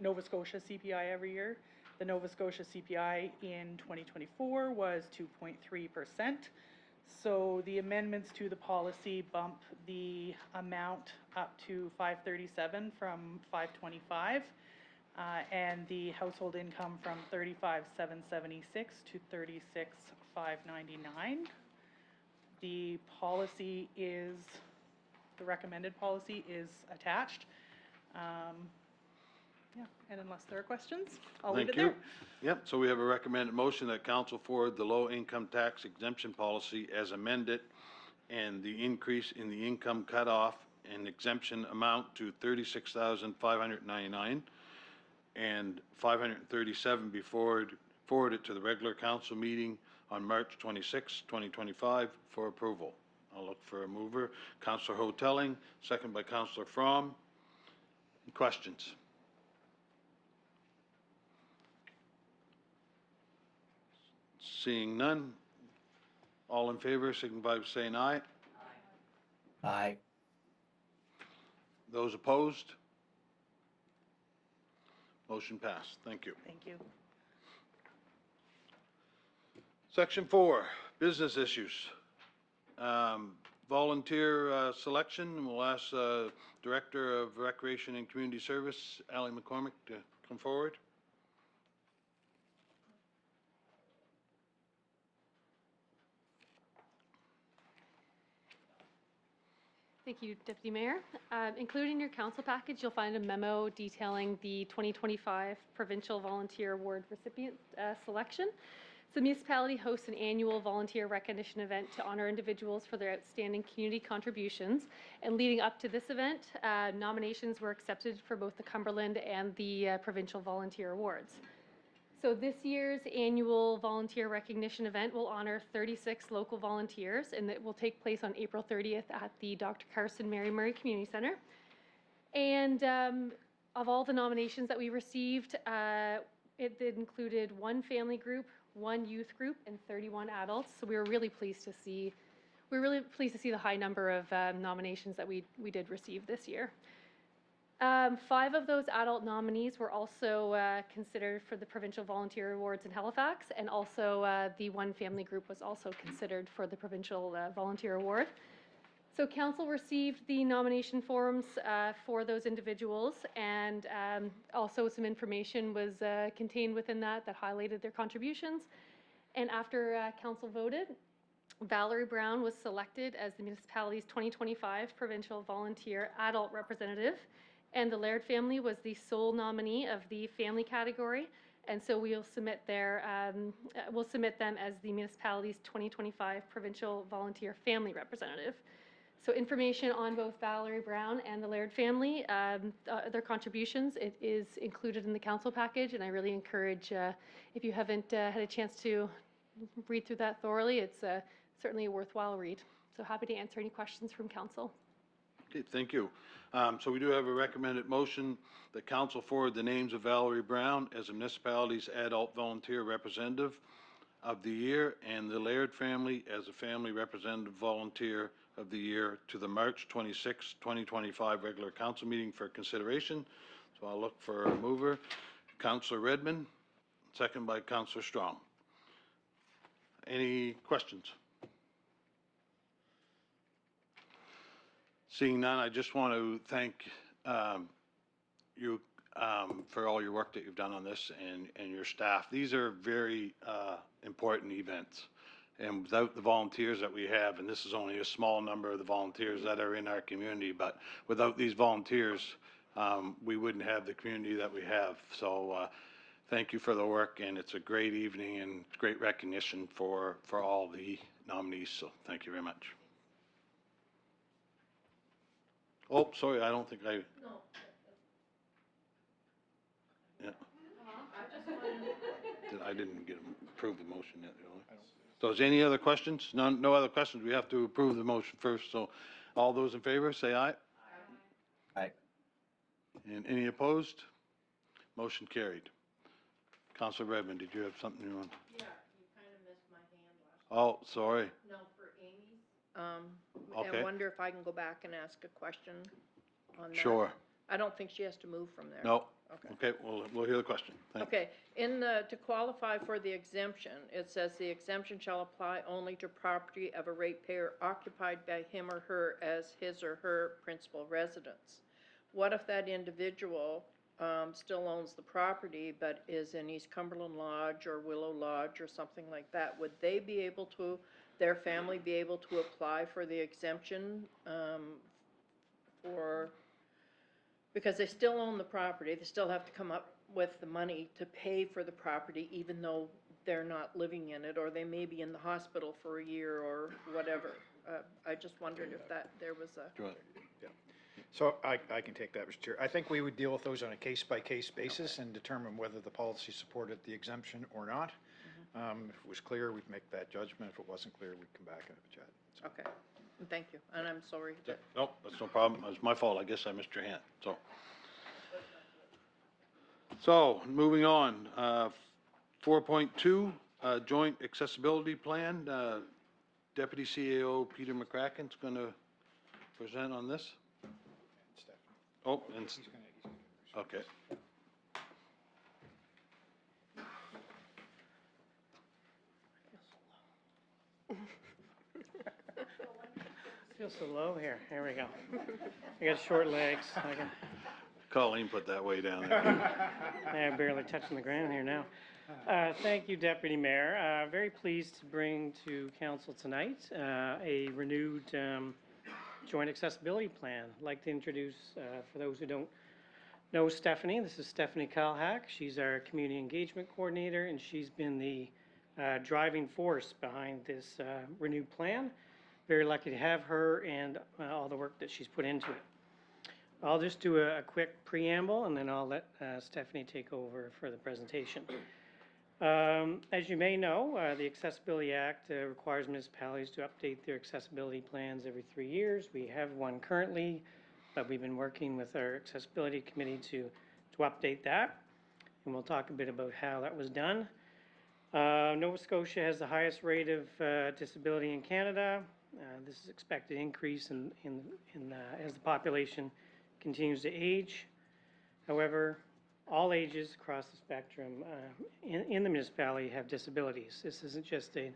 S10: Nova Scotia CPI every year. The Nova Scotia CPI in 2024 was 2.3%. So the amendments to the policy bump the amount up to 537 from 525, and the household income from 35,776 to 36,599. The policy is, the recommended policy is attached. Yeah, and unless there are questions, I'll leave it there.
S1: Thank you. Yep, so we have a recommended motion that council forward the low income tax exemption policy as amended, and the increase in the income cutoff and exemption amount to 36,599 and 537 be forwarded to the regular council meeting on March 26, 2025 for approval. I'll look for a mover. Councilor Hoteling, second by Councilor Fromm. Questions? Seeing none, all in favor signify by saying aye.
S3: Aye.
S1: Those opposed? Motion passed. Thank you.
S10: Thank you.
S1: Section 4, business issues. Volunteer selection. We'll ask Director of Recreation and Community Service, Ally McCormick, to come forward.
S11: Thank you, Deputy Mayor. Included in your council package, you'll find a memo detailing the 2025 Provincial Volunteer Award recipient selection. So the municipality hosts an annual volunteer recognition event to honor individuals for their outstanding community contributions. And leading up to this event, nominations were accepted for both the Cumberland and the Provincial Volunteer Awards. So this year's annual volunteer recognition event will honor 36 local volunteers, and it will take place on April 30th at the Dr. Carson Mary Murray Community Center. And of all the nominations that we received, it included one family group, one youth group, and 31 adults. So we were really pleased to see, the high number of nominations that we did receive this year. 5 of those adult nominees were also considered for the Provincial Volunteer Awards in Halifax, and also the one family group was also considered for the Provincial Volunteer Award. So council received the nomination forms for those individuals, and also some information was contained within that highlighted their contributions. And after council voted, Valerie Brown was selected as the municipality's 2025 Provincial Volunteer Adult Representative, and the Laird family was the sole nominee of the family category, and so we'll submit them as the municipality's 2025 Provincial Volunteer Family Representative. So information on both Valerie Brown and the Laird family, their contributions, it is included in the council package, and I really encourage, if you haven't had a chance to read through that thoroughly, it's certainly a worthwhile read. So happy to answer any questions from council.
S1: Okay, thank you. So we do have a recommended motion that council forward the names of Valerie Brown as the municipality's adult volunteer representative of the year, and the Laird family as a family representative volunteer of the year to the March 26, 2025 regular council meeting for consideration. So I'll look for a mover. Councilor Redmond, second by Councilor Strong. Any questions? Seeing none, I just want to thank you for all your work that you've done on this and your staff. These are very important events. And without the volunteers that we have, and this is only a small number of the volunteers that are in our community, but without these volunteers, we wouldn't have the community that we have. So thank you for the work, and it's a great evening and great recognition for all the nominees. So thank you very much. Oh, sorry, I don't think I. No. Yeah. I didn't approve the motion yet, really. So is any other questions? No other questions. We have to approve the motion first. So all those in favor, say aye.
S3: Aye.
S1: And any opposed? Motion carried. Counselor Redmond, did you have something you want?
S12: Yeah, you kind of missed my hand last.
S1: Oh, sorry.
S12: No, for Amy's.
S1: Okay.
S12: I wonder if I can go back and ask a question on that.
S1: Sure.
S12: I don't think she has to move from there.
S1: No.
S12: Okay.
S1: Okay, we'll hear the question. Thank you.
S12: Okay, to qualify for the exemption, it says the exemption shall apply only to property of a ratepayer occupied by him or her as his or her principal residence. What if that individual still owns the property but is in East Cumberland Lodge or Willow Lodge or something like that? Would they be able to, their family be able to apply for the exemption because they still own the property, they still have to come up with the money to pay for the property even though they're not living in it, or they may be in the hospital for a year or whatever. I just wondered if there was a.
S1: Go ahead.
S2: So I can take that, Mr. Chair. I think we would deal with those on a case-by-case basis and determine whether the policy supported the exemption or not. If it was clear, we'd make that judgment. If it wasn't clear, we'd come back and have a chat. So.
S12: Okay, thank you, and I'm sorry that.
S1: No, that's no problem. It was my fault. I guess I missed your hand, So, moving on, 4.2, Joint Accessibility Plan. Deputy CAO Peter McCracken's going to present on this. Oh, and, okay.
S13: Feel so low here. Here we go. I got short legs.
S1: Colleen put that way down there.
S13: I'm barely touching the ground here now. Thank you, Deputy Mayor. Very pleased to bring to Council tonight a renewed Joint Accessibility Plan. I'd like to introduce, for those who don't know Stephanie, this is Stephanie Kalhak. She's our Community Engagement Coordinator, and she's been the driving force behind this renewed plan. Very lucky to have her and all the work that she's put into it. I'll just do a quick preamble, and then I'll let Stephanie take over for the presentation. As you may know, the Accessibility Act requires municipalities to update their accessibility plans every 3 years. We have one currently, but we've been working with our Accessibility Committee to update that, and we'll talk a bit about how that was done. Nova Scotia has the highest rate of disability in Canada. This is expected to increase as the population continues to age. However, all ages across the spectrum in the municipality have disabilities. This isn't just an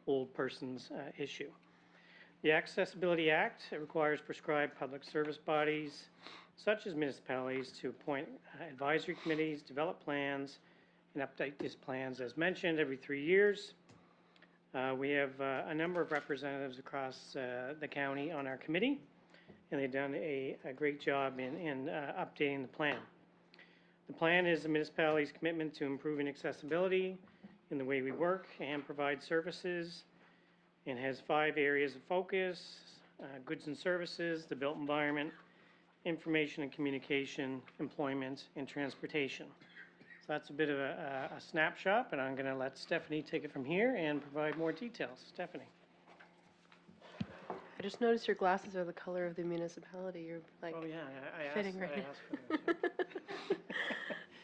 S13: old person's issue. The Accessibility Act requires prescribed public service bodies, such as municipalities, to appoint advisory committees, develop plans, and update these plans, as mentioned, every 3 years. We have a number of representatives across the county on our committee, and they've done a great job in updating the plan. The plan is the municipality's commitment to improving accessibility in the way we work and provide services, and has 5 areas of focus: goods and services, the built environment, information and communication, employment, and transportation. So that's a bit of a snapshot, but I'm going to let Stephanie take it from here and provide more details. Stephanie.
S14: I just noticed your glasses are the color of the municipality. You're like
S13: oh, yeah, I
S14: fitting
S13: asked,
S14: right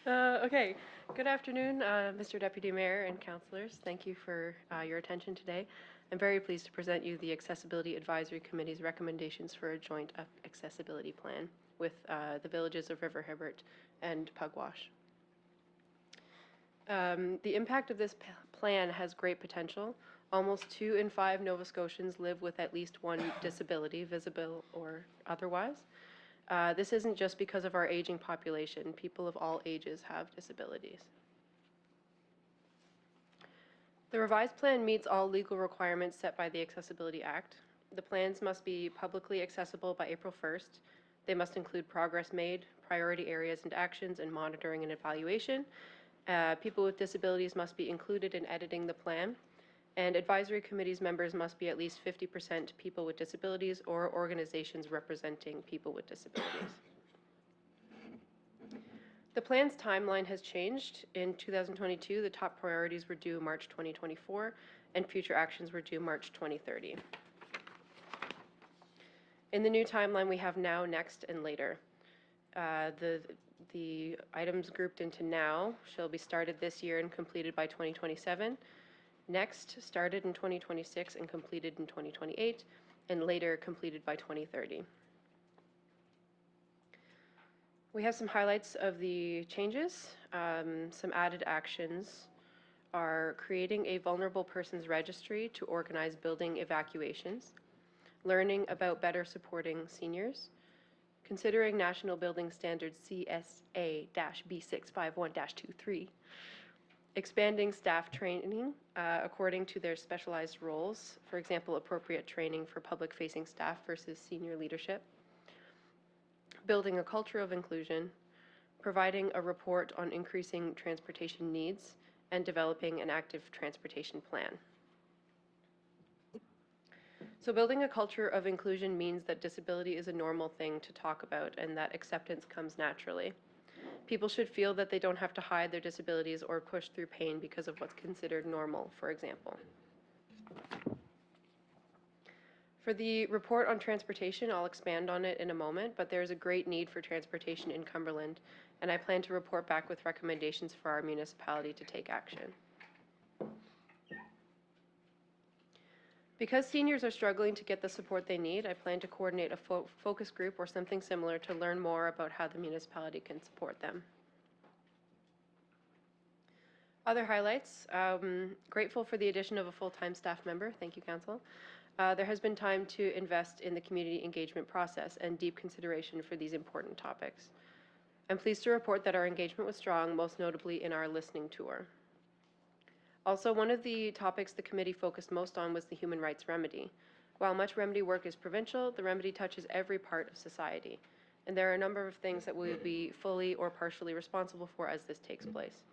S13: I
S14: now. Okay. Good afternoon, Mr. Deputy Mayor and councillors. Thank you for your attention today. I'm very pleased to present you the Accessibility Advisory Committee's recommendations for a joint accessibility plan with the villages of River Hibbert and Pugwash. The impact of this plan has great potential Almost 2 in 5 Nova Scotians live with at least one disability, visible or otherwise. This isn't just because of our aging population. People of all ages have disabilities. The revised plan meets all legal requirements set by the Accessibility Act. The plans must be publicly accessible by April 1st. They must include progress made, priority areas and actions, and monitoring and evaluation. People with disabilities must be included in editing the plan, and advisory committees members must be at least 50% people with disabilities or organizations representing people with disabilities. The plan's timeline has changed. In 2022, the top priorities were due March 2024, and future actions were due March 2030. In the new timeline, we have now, next, and later. The items grouped into now shall be started this year and completed by 2027. Next, started in 2026 and completed in 2028, and later completed by 2030. We have some highlights of the changes. Some added actions are creating a vulnerable persons registry to organize building evacuations, learning about better supporting seniors, considering National Building Standards CSA-B651-23, expanding staff training according to their specialized roles, for example, appropriate training for public-facing staff versus senior leadership, building a culture of inclusion, providing a report on increasing transportation needs, and developing an active transportation plan. So building a culture of inclusion means that disability is a normal thing to talk about and that acceptance comes naturally. People should feel that they don't have to hide their disabilities or push through pain because of what's considered normal, for example. For the report on transportation, I'll expand on it in a moment, but there's a great need for transportation in Cumberland, and I plan to report back with recommendations for our municipality to take action. Because seniors are struggling to get the support they need, I plan to coordinate a focus group or something similar to learn more about how the municipality can support them. Other highlights, grateful for the addition of a full-time staff member. Thank you, Council. There has been time to invest in the community engagement process and deep consideration for these important topics. I'm pleased to report that our engagement was strong, most notably in our listening tour. Also, one of the topics the committee focused most on was the human rights remedy. While much remedy work is provincial, the remedy touches every part of society, and there are a number of things that we will be fully or partially responsible for as this takes place.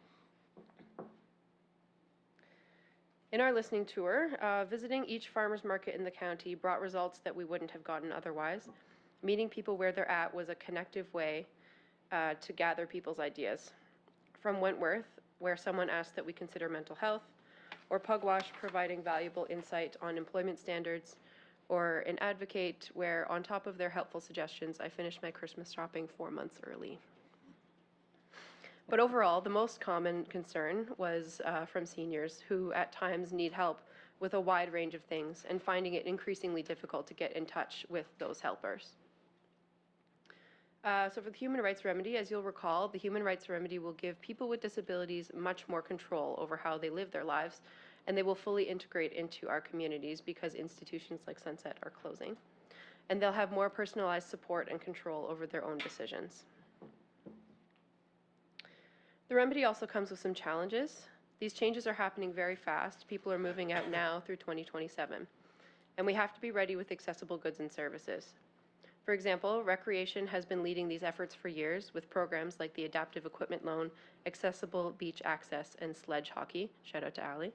S14: In our listening tour, visiting each farmer's market in the county brought results that we wouldn't have gotten otherwise. Meeting people where they're at was a connective way to gather people's ideas. From Wentworth, where someone asked that we consider mental health, or Pugwash providing valuable insight on employment standards, or an Advocate where, on top of their helpful suggestions, I finished my Christmas shopping 4 months early. But overall, the most common concern was from seniors who at times need help with a wide range of things and finding it increasingly difficult to get in touch with those helpers. So for the Human Rights Remedy, as you'll recall, the Human Rights Remedy will give people with disabilities much more control over how they live their lives, and they will fully integrate into our communities because institutions like Sunset are closing. And they'll have more personalized support and control over their own decisions. The remedy also comes with some challenges. These changes are happening very fast. People are moving out now through 2027. And we have to be ready with accessible goods and services. For example, Recreation has been leading these efforts for years with programs like the Adaptive Equipment Loan, Accessible Beach Access, and Sledge Hockey. Shout out to Allie.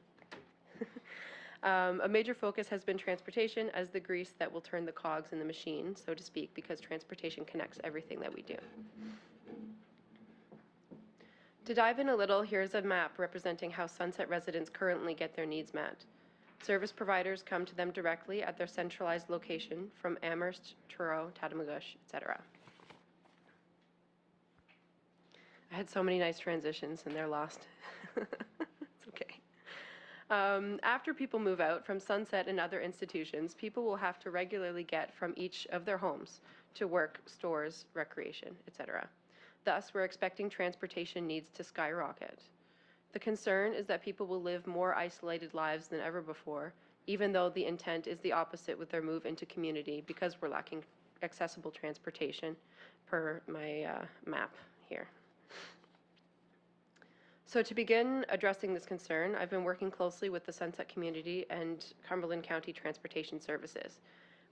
S14: A major focus has been transportation as the grease that will turn the cogs in the machine, so to speak, because transportation connects everything that we do. To dive in a little, here's a map representing how Sunset residents currently get their needs met. Service providers come to them directly at their centralized location from Amherst, Truro, Tatamagouche, etc. I had so many nice transitions and they're lost. It's okay. After people move out from Sunset and other institutions, people will have to regularly get from each of their homes to work, stores, recreation, etc. Thus, we're expecting transportation needs to skyrocket. The concern is that people will live more isolated lives than ever before, even though the intent is the opposite with their move into community because we're lacking accessible transportation, per my map here. So to begin addressing this concern, I've been working closely with the Sunset community and Cumberland County Transportation Services.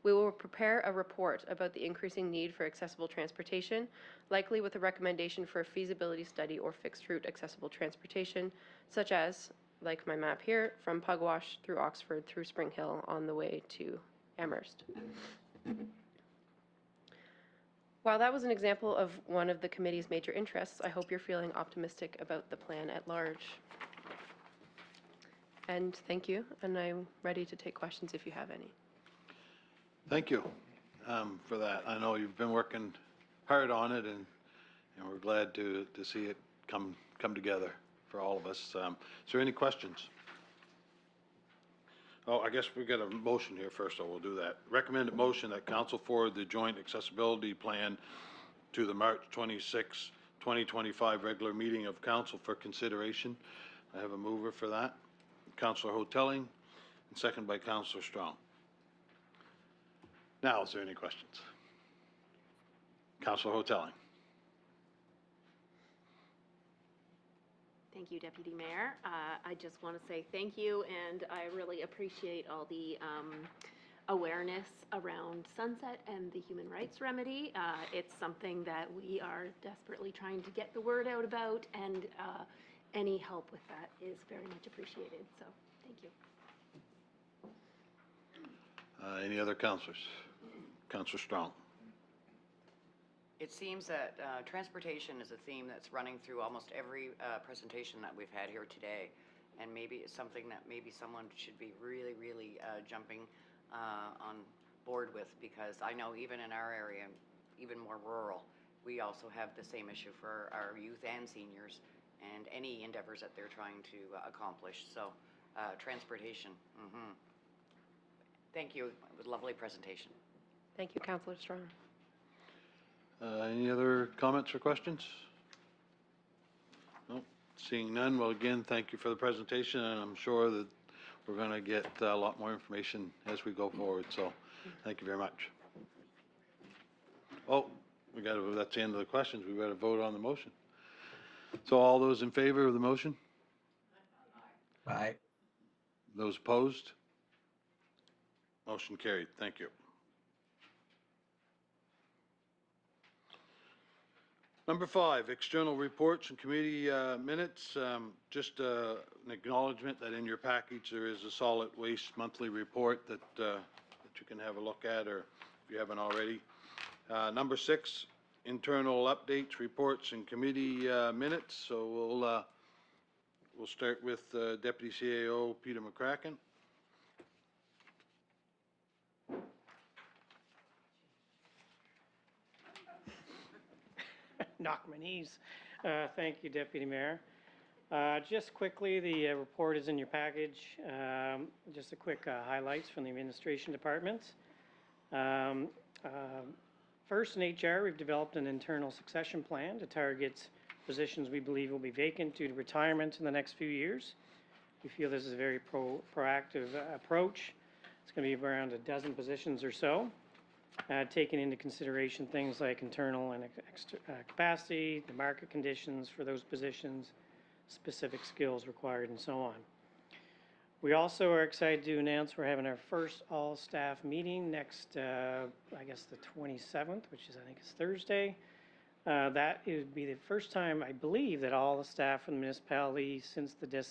S14: We will prepare a report about the increasing need for accessible transportation, likely with a recommendation for a feasibility study or fixed route accessible transportation, such as, like my map here, from Pugwash through Oxford through Spring Hill on the way to Amherst. While that was an example of one of the committee's major interests, I hope you're feeling optimistic about the plan at large. And thank you, and I'm ready to take questions if you have any.
S1: Thank you for that. I know you've been working hard on it, and we're glad to see it come together for all of us. Is there any questions? Oh, I guess we got a motion here first, so we'll do that. Recommended motion that council forward the joint accessibility plan to the March 26, 2025 regular meeting of council for consideration. I have a mover for that, Councillor Hotelling, and second by Councillor Strong. Now, is there any questions? Councillor Hotelling.
S4: Thank you, Deputy Mayor. I just want to say thank you, and I really appreciate all the awareness around Sunset and the human rights remedy. It's something that we are desperately trying to get the word out about, and any help with that is very much appreciated. So, thank you.
S1: Any other councillors? Councillor Strong.
S15: It seems that transportation is a theme that's running through almost every presentation that we've had here today, and maybe it's something that maybe someone should be really jumping on board with, because I know even in our area, even more rural, we also have the same issue for our youth and seniors and any endeavors that they're trying to accomplish. So transportation. Thank you. It was a lovely presentation.
S14: Thank you, Councillor Strong.
S1: Any other comments or questions? No, seeing none. Well, again, thank you for the presentation, and I'm sure that we're going to get a lot more information as we go forward. So, thank you very much. Oh, that's the end of the questions. We better vote on the motion. So, all those in favor of the motion?
S3: Aye.
S1: Those opposed? Motion carried. Thank you. Number 5, external reports and committee minutes. Just an acknowledgement that in your package there is a solid waste monthly report that you can have a look at, or if you haven't already. Number 6, internal updates, reports, and committee minutes. So we'll start with Deputy CAO Peter McCracken.
S13: Knock my knees. Thank you, Deputy Mayor. Just quickly, the report is in your package. Just a quick highlights from the Administration Department. First, in HR, we've developed an internal succession plan to target positions we believe will be vacant due to retirement in the next few years. We feel this is a very proactive approach. It's going to be around a dozen positions or so. Taking into consideration things like internal and capacity, the market conditions for those positions, specific skills required, and so on. We also are excited to announce we're having our first all-staff meeting next, I guess the 27th, which is, I think, is Thursday. That would be the first time, I believe, that all the staff from the municipality since the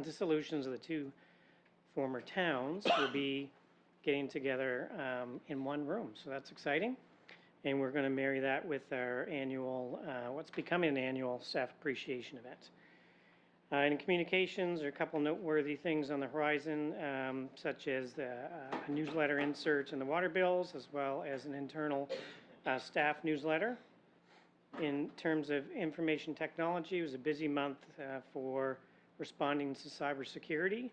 S13: dissolutions of the two former towns will be getting together in one room. So that's exciting. And we're going to marry that with our annual, what's becoming an annual staff appreciation event. In communications, there are a couple noteworthy things on the horizon, such as a newsletter insert in the water bills, as well as an internal staff newsletter. In terms of information technology, it was a busy month for responding to cybersecurity.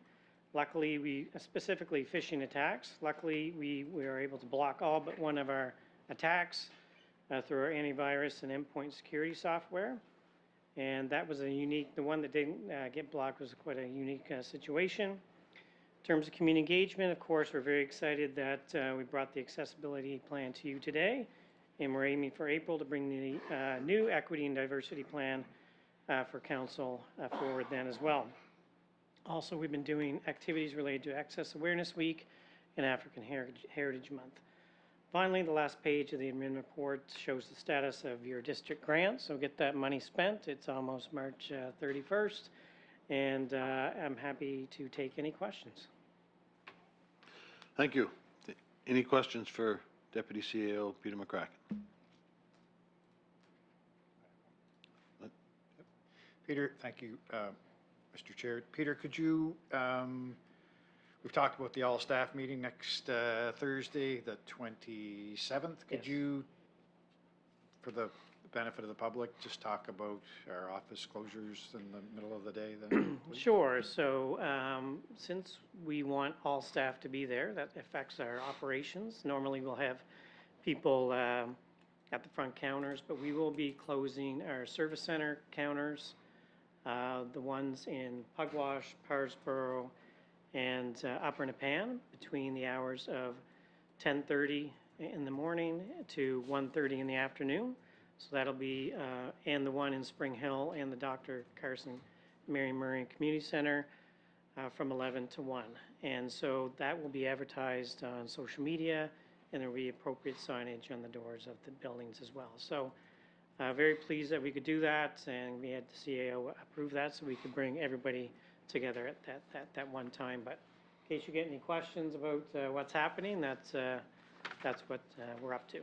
S13: Luckily, specifically phishing attacks, luckily we were able to block all but one of our attacks through our antivirus and endpoint security software. And that was a unique, the one that didn't get blocked was quite a unique situation. In terms of community engagement, of course, we're very excited that we brought the accessibility plan to you today. And we're aiming for April to bring the new equity and diversity plan for council forward then as well. Also, we've been doing activities related to Access Awareness Week and African Heritage Month. Finally, the last page of the admin report shows the status of your district grant, so get that money spent. It's almost March 31st, and I'm happy to take any questions.
S1: Thank you. Any questions for Deputy CAO Peter McCracken?
S2: Peter, thank you, Mr. Chair. Peter, could you, we've talked about the all-staff meeting next Thursday, the 27th. Could
S13: Yes.
S2: you, for the benefit of the public, just talk about our office closures in the middle of the day then? please?
S13: Sure. So since we want all staff to be there, that affects our operations. Normally we'll have people at the front counters, but we will be closing our service center counters, the ones in Pugwash, Parsboro, and Upper Nepean between the hours of 10:30 in the morning to 1:30 in the afternoon. So that'll be, and the one in Spring Hill and the Dr. Carson Mary Murray Community Center from 11 to 1. And so that will be advertised on social media, and there will be appropriate signage on the doors of the buildings as well. So very pleased that we could do that, and we had the CAO approve that so we could bring everybody together at that one time. But in case you get any questions about what's happening, that's what we're up to.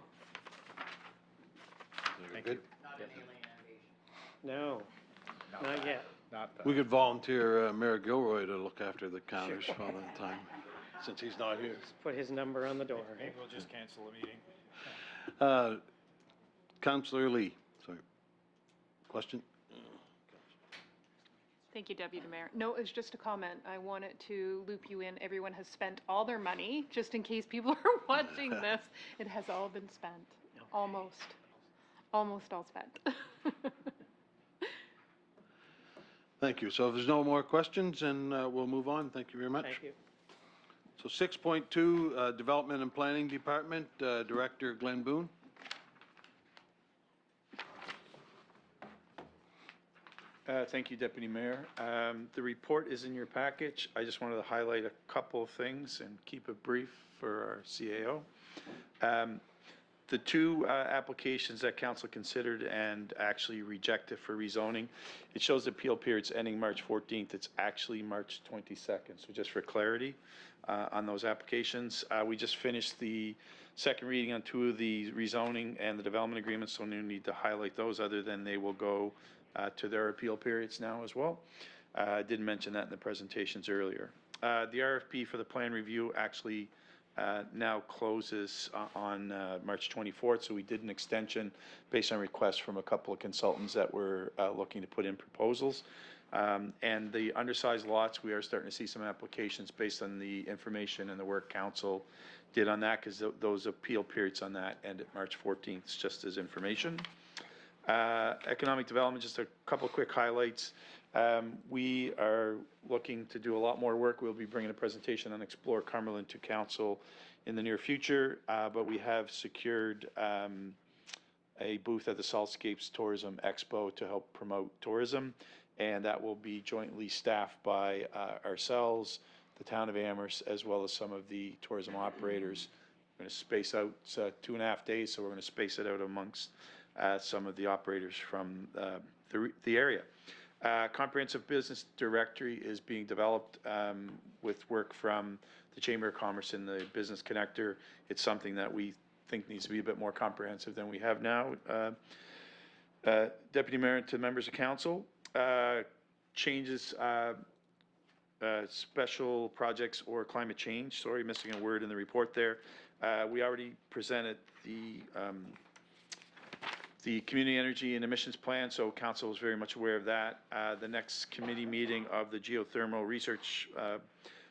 S2: Thank you.
S15: Not an alien invasion.
S13: No, not yet.
S2: Not
S1: We could volunteer Mayor Gilroy to look after the counters for all that time, since he's not here.
S13: Just put his number on the door.
S2: Maybe we'll just cancel the meeting.
S1: Councillor Lee, sorry. Question?
S9: Thank you, Deputy Mayor. No, it's just a comment. I wanted to loop you in. Everyone has spent all their money, just in case people are watching this. It has all been spent, almost. Almost all spent.
S1: Thank you. So if there's no more questions, then we'll move on. Thank you very much.
S13: Thank you.
S1: So 6.2, Development and Planning Department, Director Glenn Boone.
S16: Thank you, Deputy Mayor. The report is in your package. I just wanted to highlight a couple of things and keep it brief for our CAO. The two applications that council considered and actually rejected for rezoning, it shows the appeal period's ending March 14th. It's actually March 22nd. So just for clarity on those applications, we just finished the second reading on two of the rezoning and the development agreements, so no need to highlight those other than they will go to their appeal periods now as well. I didn't mention that in the presentations earlier. The RFP for the plan review actually now closes on March 24th, so we did an extension based on requests from a couple of consultants that were looking to put in proposals. And the undersized lots, we are starting to see some applications based on the information and the work council did on that, because those appeal periods on that end at March 14th, just as information. Economic development, just a couple quick highlights. We are looking to do a lot more work. We'll be bringing a presentation on Explore Cumberland to council in the near future, but we have secured a booth at the Saltscapes Tourism Expo to help promote tourism, and that will be jointly staffed by ourselves, the town of Amherst, as well as some of the tourism operators. We're going to space out 2.5 days, so we're going to space it out amongst some of the operators from the area. Comprehensive business directory is being developed with work from the Chamber of Commerce and the Business Connector. It's something that we think needs to be a bit more comprehensive than we have now. Deputy Mayor, to members of council, changes, special projects or climate change. Sorry, missing a word in the report there. We already presented the community energy and emissions plan, so council is very much aware of that. The next committee meeting of the geothermal research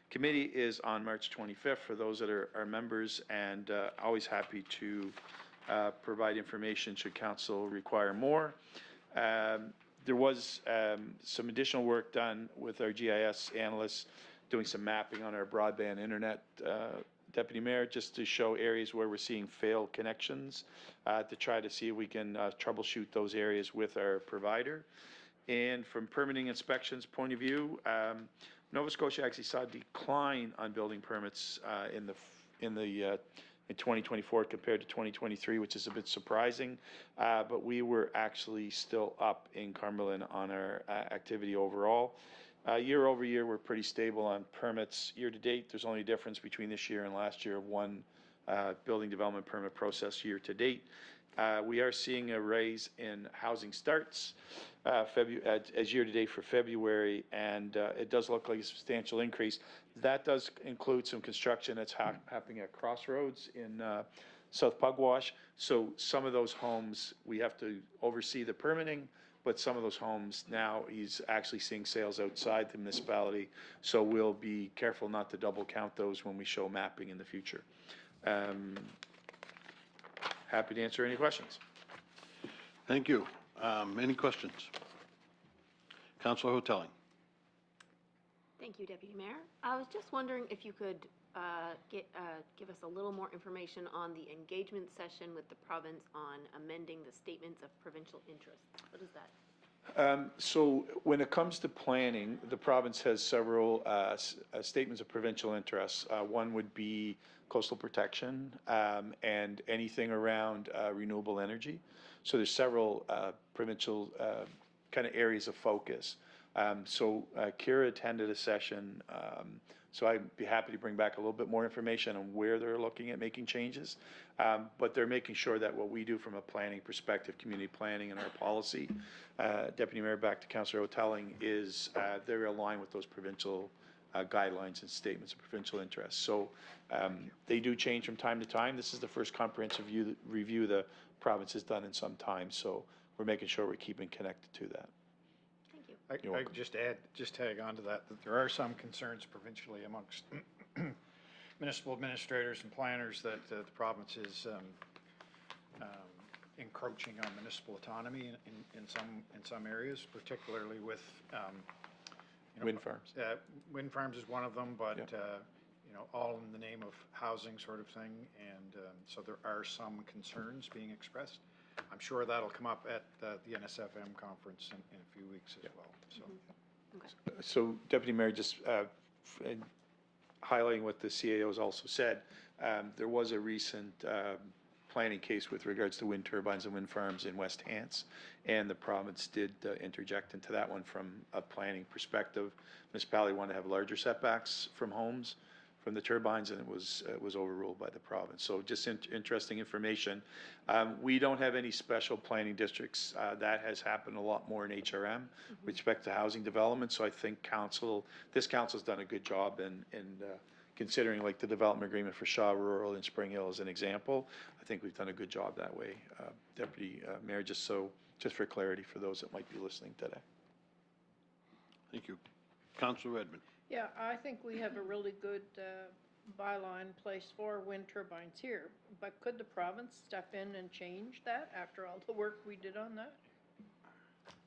S16: committee is on March 25th for those that are members, and always happy to provide information should council require more. There was some additional work done with our GIS analysts, doing some mapping on our broadband internet, Deputy Mayor, just to show areas where we're seeing failed connections, to try to see if we can troubleshoot those areas with our provider. And from permitting inspections point of view, Nova Scotia actually saw a decline on building permits in 2024 compared to 2023, which is a bit surprising. But we were actually still up in Cumberland on our activity overall. Year over year, we're pretty stable on permits. Year to date, there's only a difference between this year and last year of one building development permit process year to date. We are seeing a raise in housing starts as year to date for February, and it does look like a substantial increase. That does include some construction that's happening at Crossroads in South Pugwash. So some of those homes, we have to oversee the permitting, but some of those homes now, he's actually seeing sales outside the municipality. So we'll be careful not to double count those when we show mapping in the future. Happy to answer any questions.
S1: Thank you. Any questions? Councillor Hotelling.
S4: Thank you, Deputy Mayor. I was just wondering if you could give us a little more information on the engagement session with the province on amending the statements of provincial interest. What is that?
S16: So when it comes to planning, the province has several statements of provincial interest. One would be coastal protection and anything around renewable energy. So there's several provincial kind of areas of focus. So Kira attended a session, so I'd be happy to bring back a little bit more information on where they're looking at making changes. But they're making sure that what we do from a planning perspective, community planning and our policy, Deputy Mayor, back to Councillor Hotelling, is they're aligned with those provincial guidelines and statements of provincial interest. So they do change from time to time. This is the first comprehensive review the province has done in some time. So we're making sure we're keeping connected to that.
S4: Thank you.
S2: I just tag on to that there are some concerns provincially amongst municipal administrators and planners that the province is encroaching on municipal autonomy in some areas, particularly with
S16: wind farms.
S2: Wind farms is one of them, but all in the name of housing sort of thing, and so there are some concerns being expressed. I'm sure that'll come up at the NSFM conference in a few weeks as well. So,
S16: So Deputy Mayor, just highlighting what the CAO has also said, there was a recent planning case with regards to wind turbines and wind farms in West Hants, and the province did interject into that one from a planning perspective. Municipality wanted to have larger setbacks from homes from the turbines, and it was overruled by the province. So just interesting information. We don't have any special planning districts. That has happened a lot more in HRM with respect to housing development. So I think this council's done a good job in considering like the development agreement for Shaw Rural and Spring Hill as an example. I think we've done a good job that way, Deputy Mayor, just for clarity for those that might be listening today.
S1: Thank you. Councillor Redmond.
S12: Yeah, I think we have a really good bylaw in place for wind turbines here, but could the province step in and change that after all the work we did on that?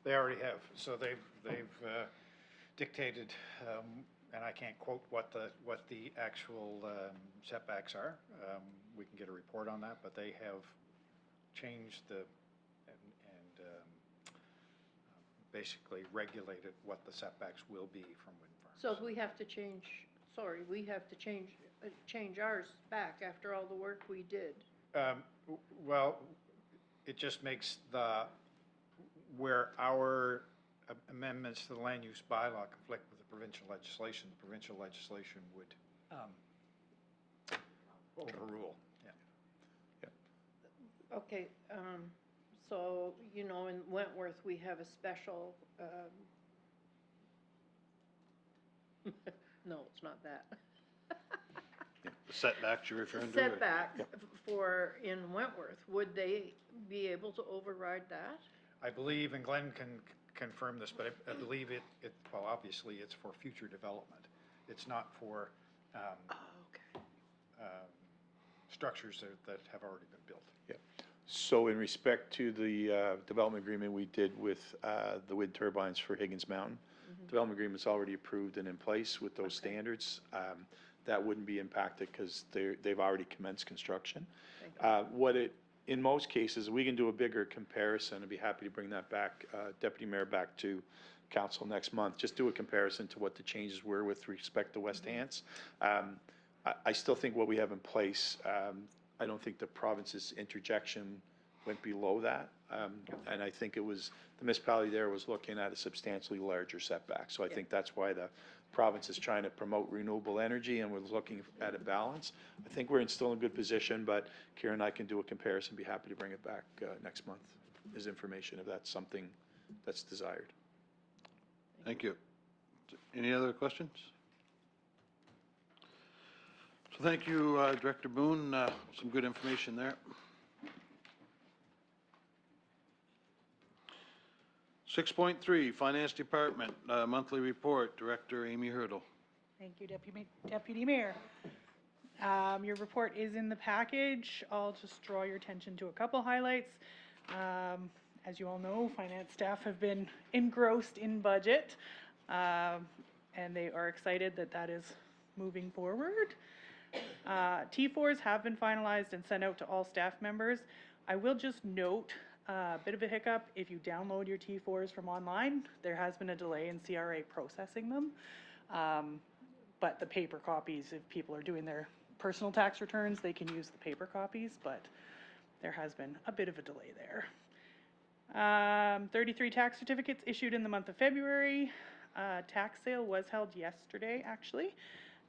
S2: they already have. So they've dictated, and I can't quote what the actual setbacks are. We can get a report on that, but they have changed and basically regulated what the setbacks will be from wind farms.
S12: So we have to change, we have to change ours back after all the work we did.
S2: Well, it just makes where our amendments to the land use bylaw conflict with the provincial legislation would overrule. Yeah.
S12: Okay, so, you know, in Wentworth, we have a special, no, it's not that.
S1: The setbacks you're referring to?
S12: Setback for, in Wentworth, would they be able to override that?
S2: I believe, and Glenn can confirm this, but I believe well, obviously, it's for future development. It's not for structures that have already been built.
S16: Yeah. So in respect to the development agreement we did with the wind turbines for Higgins Mountain, development agreement's already approved and in place with those standards. That wouldn't be impacted because they've already commenced construction. In most cases, we can do a bigger comparison. I'd be happy to bring that back, Deputy Mayor, back to council next month. Just do a comparison to what the changes were with respect to West Hants. I still think what we have in place, I don't think the province's interjection went below that. And I think it was, the municipality there was looking at a substantially larger setback. So I think that's why the province is trying to promote renewable energy and we're looking at a balance. I think we're still in a good position, but Karen and I can do a comparison, be happy to bring it back next month as information if that's something that's desired.
S1: Thank you. Any other questions? So thank you, Director Boone. Some good information there. 6.3, Finance Department, monthly report, Director Amy Hurdle.
S10: Thank you, Deputy Mayor. Your report is in the package. I'll just draw your attention to a couple highlights. As you all know, finance staff have been engrossed in budget, and they are excited that that is moving forward. T4s have been finalized and sent out to all staff members. I will just note a bit of a hiccup. If you download your T4s from online, there has been a delay in CRA processing them. But the paper copies, if people are doing their personal tax returns, they can use the paper copies, but there has been a bit of a delay there. 33 tax certificates issued in the month of February. Tax sale was held yesterday, actually.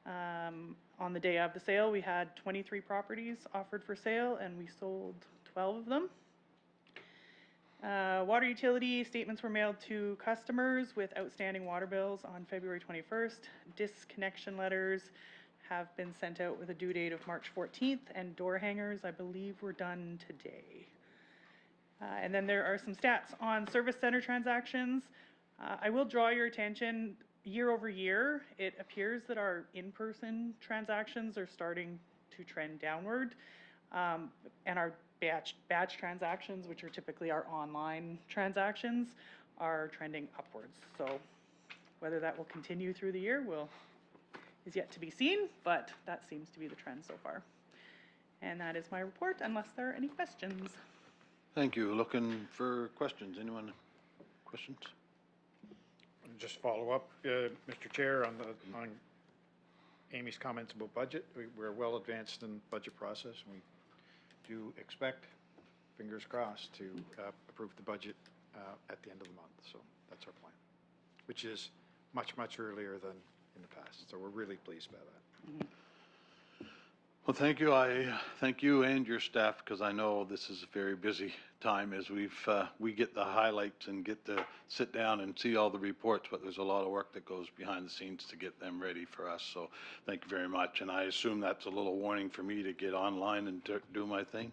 S10: On the day of the sale, we had 23 properties offered for sale, and we sold 12 of them. Water utility statements were mailed to customers with outstanding water bills on February 21st. Disconnection letters have been sent out with a due date of March 14th, and door hangers, I believe, were done today. And then there are some stats on service center transactions. I will draw your attention, year over year, it appears that our in-person transactions are starting to trend downward, and our batch transactions, which are typically our online transactions, are trending upwards. So whether that will continue through the year is yet to be seen, but that seems to be the trend so far. And that is my report, unless there are any questions.
S1: Thank you. Looking for questions. Anyone? Questions?
S2: Just follow up, Mr. Chair, on Amy's comments about budget. We're well advanced in the budget process, and we do expect, fingers crossed, to approve the budget at the end of the month. So that's our plan, which is much, much earlier than in the past. So we're really pleased by that.
S1: Well, thank you. I thank you and your staff, because I know this is a very busy time as we get the highlights and get to sit down and see all the reports, but there's a lot of work that goes behind the scenes to get them ready for us. So thank you very much. And I assume that's a little warning for me to get online and do my thing.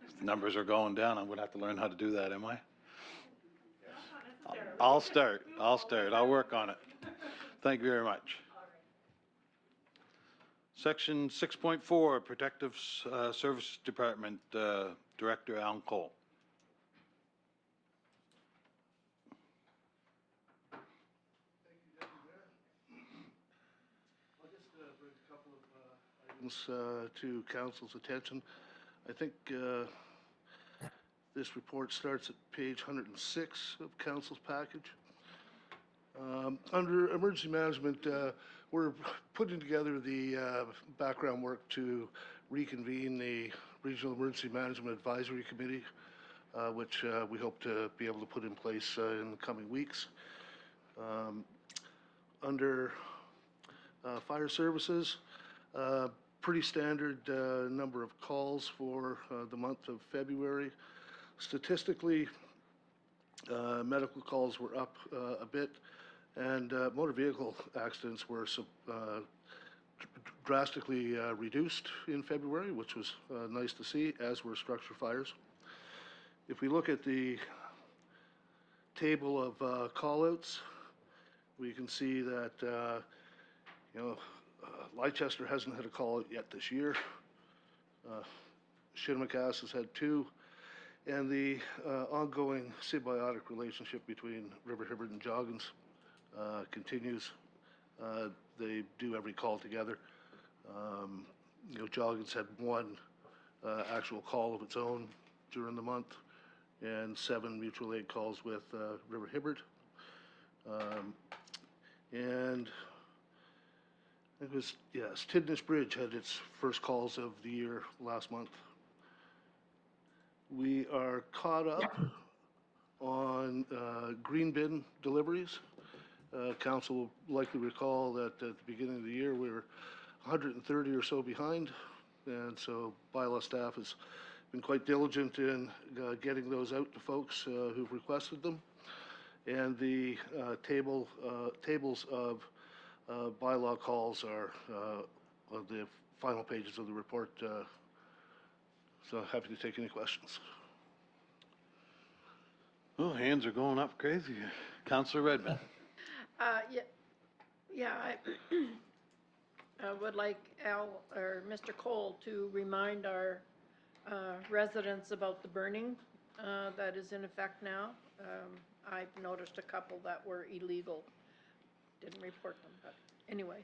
S1: If the numbers are going down, I'm going to have to learn how to do that, am I? I'll start. I'll work on it. Thank you very much. Section 6.4, Protective Services Department, Director Alan Cole.
S17: I'll just bring a couple of items to council's attention. I think this report starts at page 106 of council's package. Under emergency management, we're putting together the background work to reconvene the Regional Emergency Management Advisory Committee, which we hope to be able to put in place in the coming weeks. Under fire services, pretty standard number of calls for the month of February. Statistically, medical calls were up a bit, and motor vehicle accidents were drastically reduced in February, which was nice to see, as were structure fires. If we look at the table of call-outs, we can see that Leicester hasn't had a call-out yet this year. Shinnemakas has had 2, And the ongoing symbiotic relationship between River Hibbert and Joggins continues. They do every call together. Joggins had one actual call of its own during the month and 7 mutual aid calls with River Hibbert. And it was, yes, Tidness Bridge had its first calls of the year last month. We are caught up on green bin deliveries. Council will likely recall that at the beginning of the year, we were 130 or so behind. And so bylaw staff has been quite diligent in getting those out to folks who've requested them. And the tables of bylaw calls are on the final pages of the report. So happy to take any questions.
S1: Oh, hands are going up crazy. Councillor Redmond.
S12: I would like Al, or Mr. Cole, to remind our residents about the burning that is in effect now. I've noticed a couple that were illegal. Didn't report them, but anyway.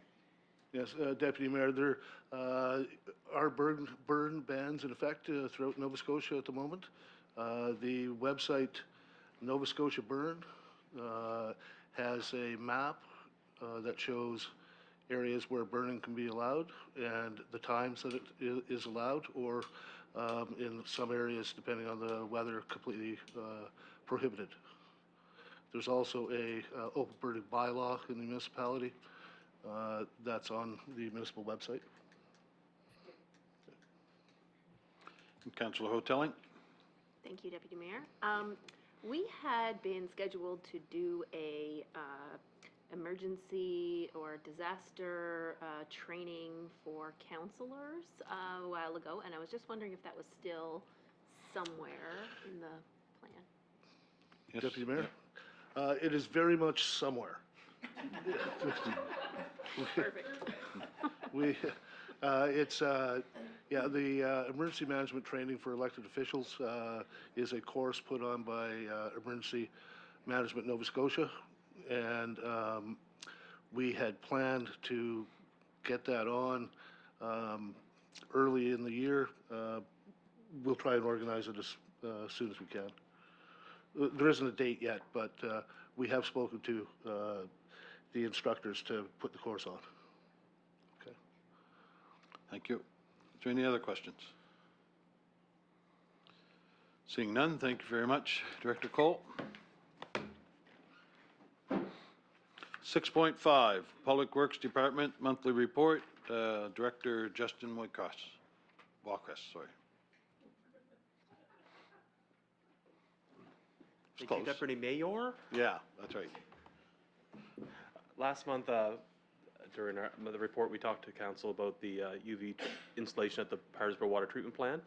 S17: Yes, Deputy Mayor, there are burn bans in effect throughout Nova Scotia at the moment. The website Nova Scotia Burn has a map that shows areas where burning can be allowed and the times that it is allowed, or in some areas, depending on the weather, completely prohibited. There's also a open burning bylaw in the municipality that's on the municipal website.
S1: Councillor Hoteling.
S4: Thank you, Deputy Mayor. We had been scheduled to do a emergency or disaster training for counselors a while ago, and I was just wondering if that was still somewhere in the plan.
S1: Yes.
S17: Deputy Mayor? It is very much somewhere.
S4: Perfect.
S17: The emergency management training for elected officials is a course put on by Emergency Management Nova Scotia, and we had planned to get that on early in the year. We'll try and organize it as soon as we can. There isn't a date yet, but we have spoken to the instructors to put the course on. Okay.
S1: Thank you. Is there any other questions? Seeing none, thank you very much. Director Cole. 6.5, Public Works Department Monthly Report, Director Justin Wallquist, sorry.
S18: Thank you, Deputy Mayor.
S1: Yeah, that's right.
S18: Last month, during the report, we talked to council about the UV installation at the Parrsboro Water Treatment Plant.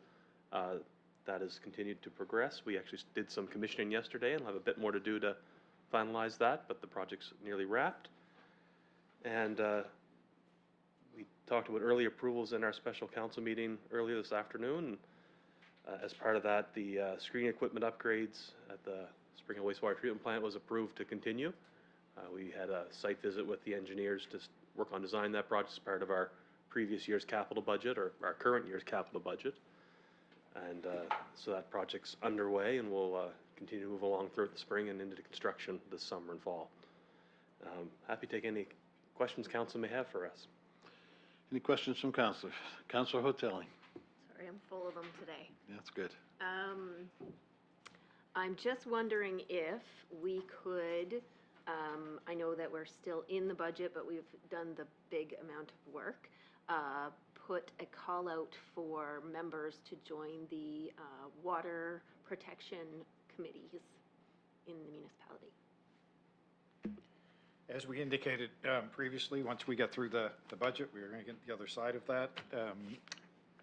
S18: That has continued to progress. We actually did some commissioning yesterday and have a bit more to do to finalize that, but the project's nearly wrapped. And we talked about early approvals in our special council meeting earlier this afternoon. As part of that, the screening equipment upgrades at the Spring Hill Wastewater Treatment Plant was approved to continue. We had a site visit with the engineers to work on designing that project as part of our previous year's capital budget, or our current year's capital budget. And so that project's underway and will continue to move along throughout the spring and into the construction this summer and fall. Happy to take any questions council may have for us.
S1: Any questions from councilors? Councillor Hoteling.
S4: Sorry, I'm full of them today.
S1: That's good.
S4: I'm just wondering if we could, I know that we're still in the budget, but we've done the big amount of work, put a call out for members to join the water protection committees in the municipality.
S2: As we indicated previously, once we get through the budget, we are going to get the other side of that.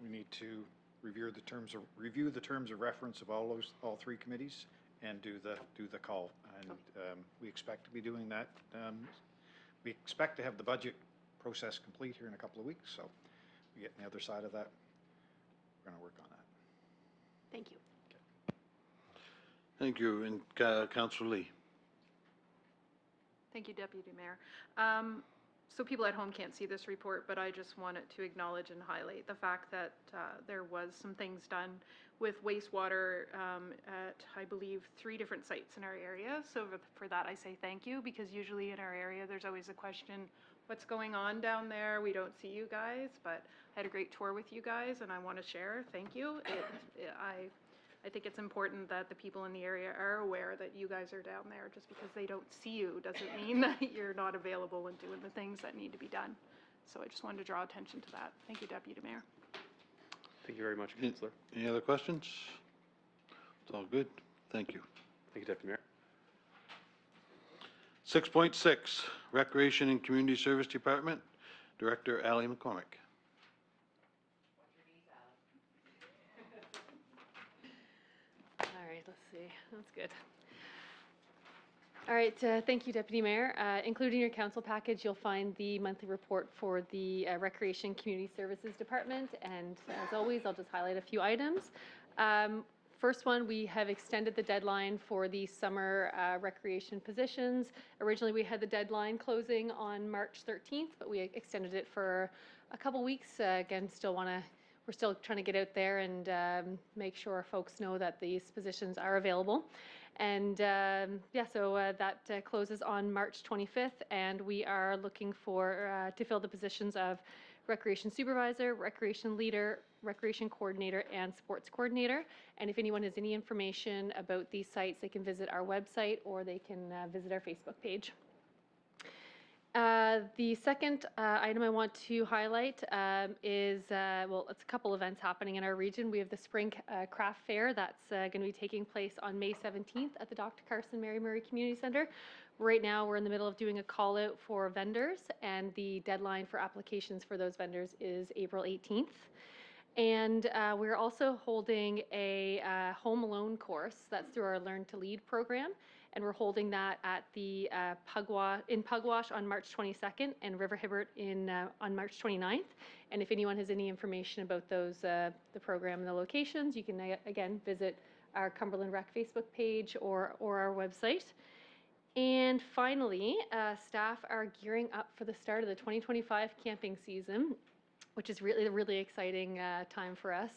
S2: We need to review the terms of reference of all three committees and do the call. And we expect to be doing that. We expect to have the budget process complete here in a couple of weeks. So we get on the other side of that. We're going to work on that.
S4: Thank you.
S1: Thank you. And Councillor Lee.
S9: Thank you, Deputy Mayor. So people at home can't see this report, but I just wanted to acknowledge and highlight the fact that there was some things done with wastewater at, I believe, 3 different sites in our area. So for that, I say thank you, because usually in our area, there's always a question, what's going on down there? We don't see you guys, but I had a great tour with you guys, and I want to share. Thank you. I think it's important that the people in the area are aware that you guys are down there. Just because they don't see you doesn't mean that you're not available and doing the things that need to be done. So I just wanted to draw attention to that. Thank you, Deputy Mayor.
S18: Thank you very much, Councillor.
S1: Any other questions? It's all good. Thank you.
S18: Thank you, Deputy Mayor.
S1: 6.6, Recreation and Community Service Department, Director Ali McCormick.
S11: All right, let's see. That's good. All right, thank you, Deputy Mayor. Including your council package, you'll find the monthly report for the Recreation Community Services Department. And as always, I'll just highlight a few items. First one, we have extended the deadline for the summer recreation positions. Originally, we had the deadline closing on March 13th, but we extended it for a couple weeks. Again, we're still trying to get out there and make sure folks know that these positions are available. And yeah, so that closes on March 25th, and we are looking for to fill the positions of recreation supervisor, recreation leader, recreation coordinator, and sports coordinator. And if anyone has any information about these sites, they can visit our website or they can visit our Facebook page. The second item I want to highlight is, well, it's a couple events happening in our region. We have the Spring Craft Fair that's going to be taking place on May 17th at the Dr. Carson Mary Murray Community Center. Right now, we're in the middle of doing a call out for vendors, and the deadline for applications for those vendors is April 18th. And we're also holding a home alone course that's through our Learn to Lead program. And we're holding that at the Pugwash on March 22nd and River Hibbert on March 29th. And if anyone has any information about those, the program and the locations, you can again visit our Cumberland Rec Facebook page or our website. And finally, staff are gearing up for the start of the 2025 camping season, which is really a really exciting time for us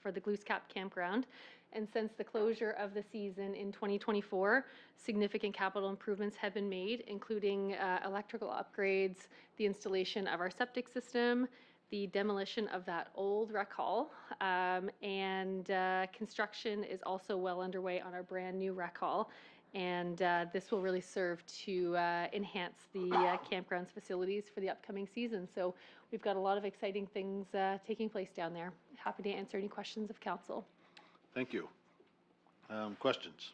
S11: for the Glooscap Campground. And since the closure of the season in 2024, significant capital improvements have been made, including electrical upgrades, the installation of our septic system, the demolition of that old rec hall, and construction is also well underway on our brand new rec hall. And this will really serve to enhance the campground's facilities for the upcoming season. So we've got a lot of exciting things taking place down there. Happy to answer any questions of council.
S1: Thank you. Questions?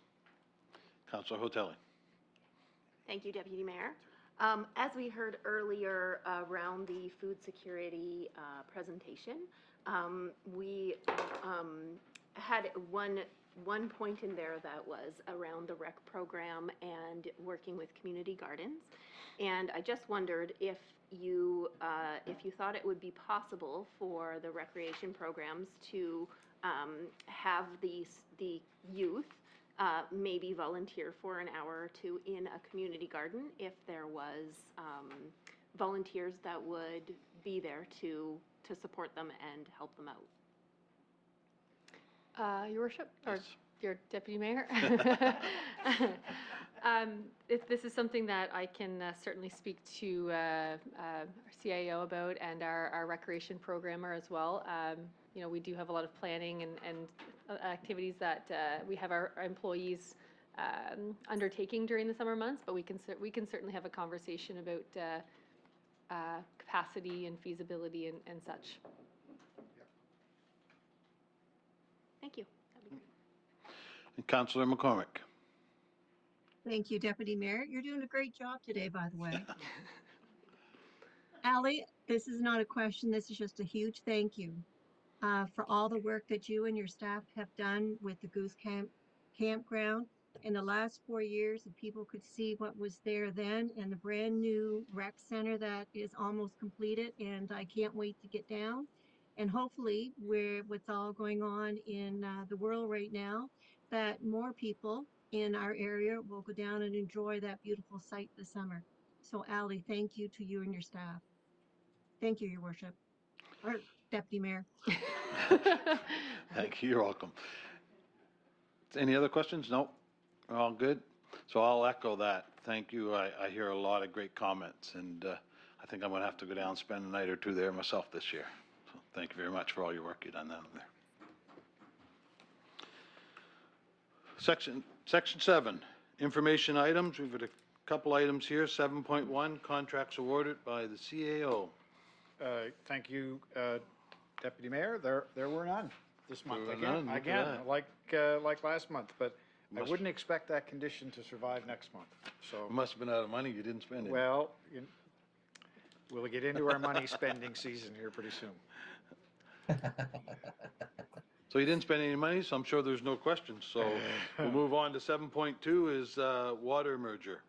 S1: Councillor Hotelli.
S4: Thank you, Deputy Mayor. As we heard earlier around the food security presentation, we had one point in there that was around the rec program and working with community gardens. And I just wondered if you thought it would be possible for the recreation programs to have the youth maybe volunteer for an hour or two in a community garden if there was volunteers that would be there to support them and help them out.
S11: Your Worship, or your Deputy Mayor? This is something that I can certainly speak to our CIO about and our recreation programmer as well. You know, we do have a lot of planning and activities that we have our employees undertaking during the summer months, but we can certainly have a conversation about capacity and feasibility and such.
S4: Thank you.
S1: And Councillor McCormick.
S19: Thank you, Deputy Mayor. You're doing a great job today, by the way. Ali, this is not a question. This is just a huge thank you for all the work that you and your staff have done with the Goose Campground. In the last 4 years, if people could see what was there then and the brand new rec center that is almost completed, and I can't wait to get down. And hopefully, what's all going on in the world right now, that more people in our area will go down and enjoy that beautiful site this summer. So Ally, thank you to you and your staff. Thank you, Your Worship. Or Deputy Mayor.
S1: Thank you, you're welcome. Any other questions? No? We're all good? So I'll echo that. Thank you. I hear a lot of great comments, and I think I'm going to have to go down and spend a night or two there myself this year. So thank you very much for all your work you've done down there. Section 7, information items. We've got a couple items here. 7.1, contracts awarded by the CAO.
S2: Thank you, Deputy Mayor. There were none this month.
S1: There were none, look at that.
S2: Like last month, but I
S1: Must-
S2: wouldn't expect that condition to survive next month, so.
S1: You must have been out of money, you didn't spend it.
S2: Well, we'll get into our money spending season here pretty soon.
S1: So you didn't spend any money, so I'm sure there's no questions. So we'll move on to 7.2 is water merger.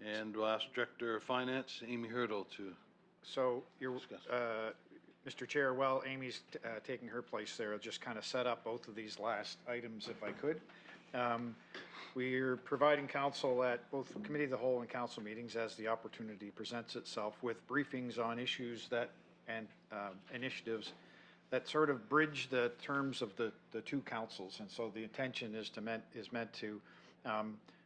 S1: And we'll ask Director of Finance, Amy Hurdle, to
S2: So,
S1: discuss.
S2: Mr. Chair, while Amy's taking her place there, I'll just kind of set up both of these last items if I could. We're providing council at both Committee of the Whole and council meetings as the opportunity presents itself with briefings on issues that and initiatives that sort of bridge the terms of the two councils. And so the intention is meant to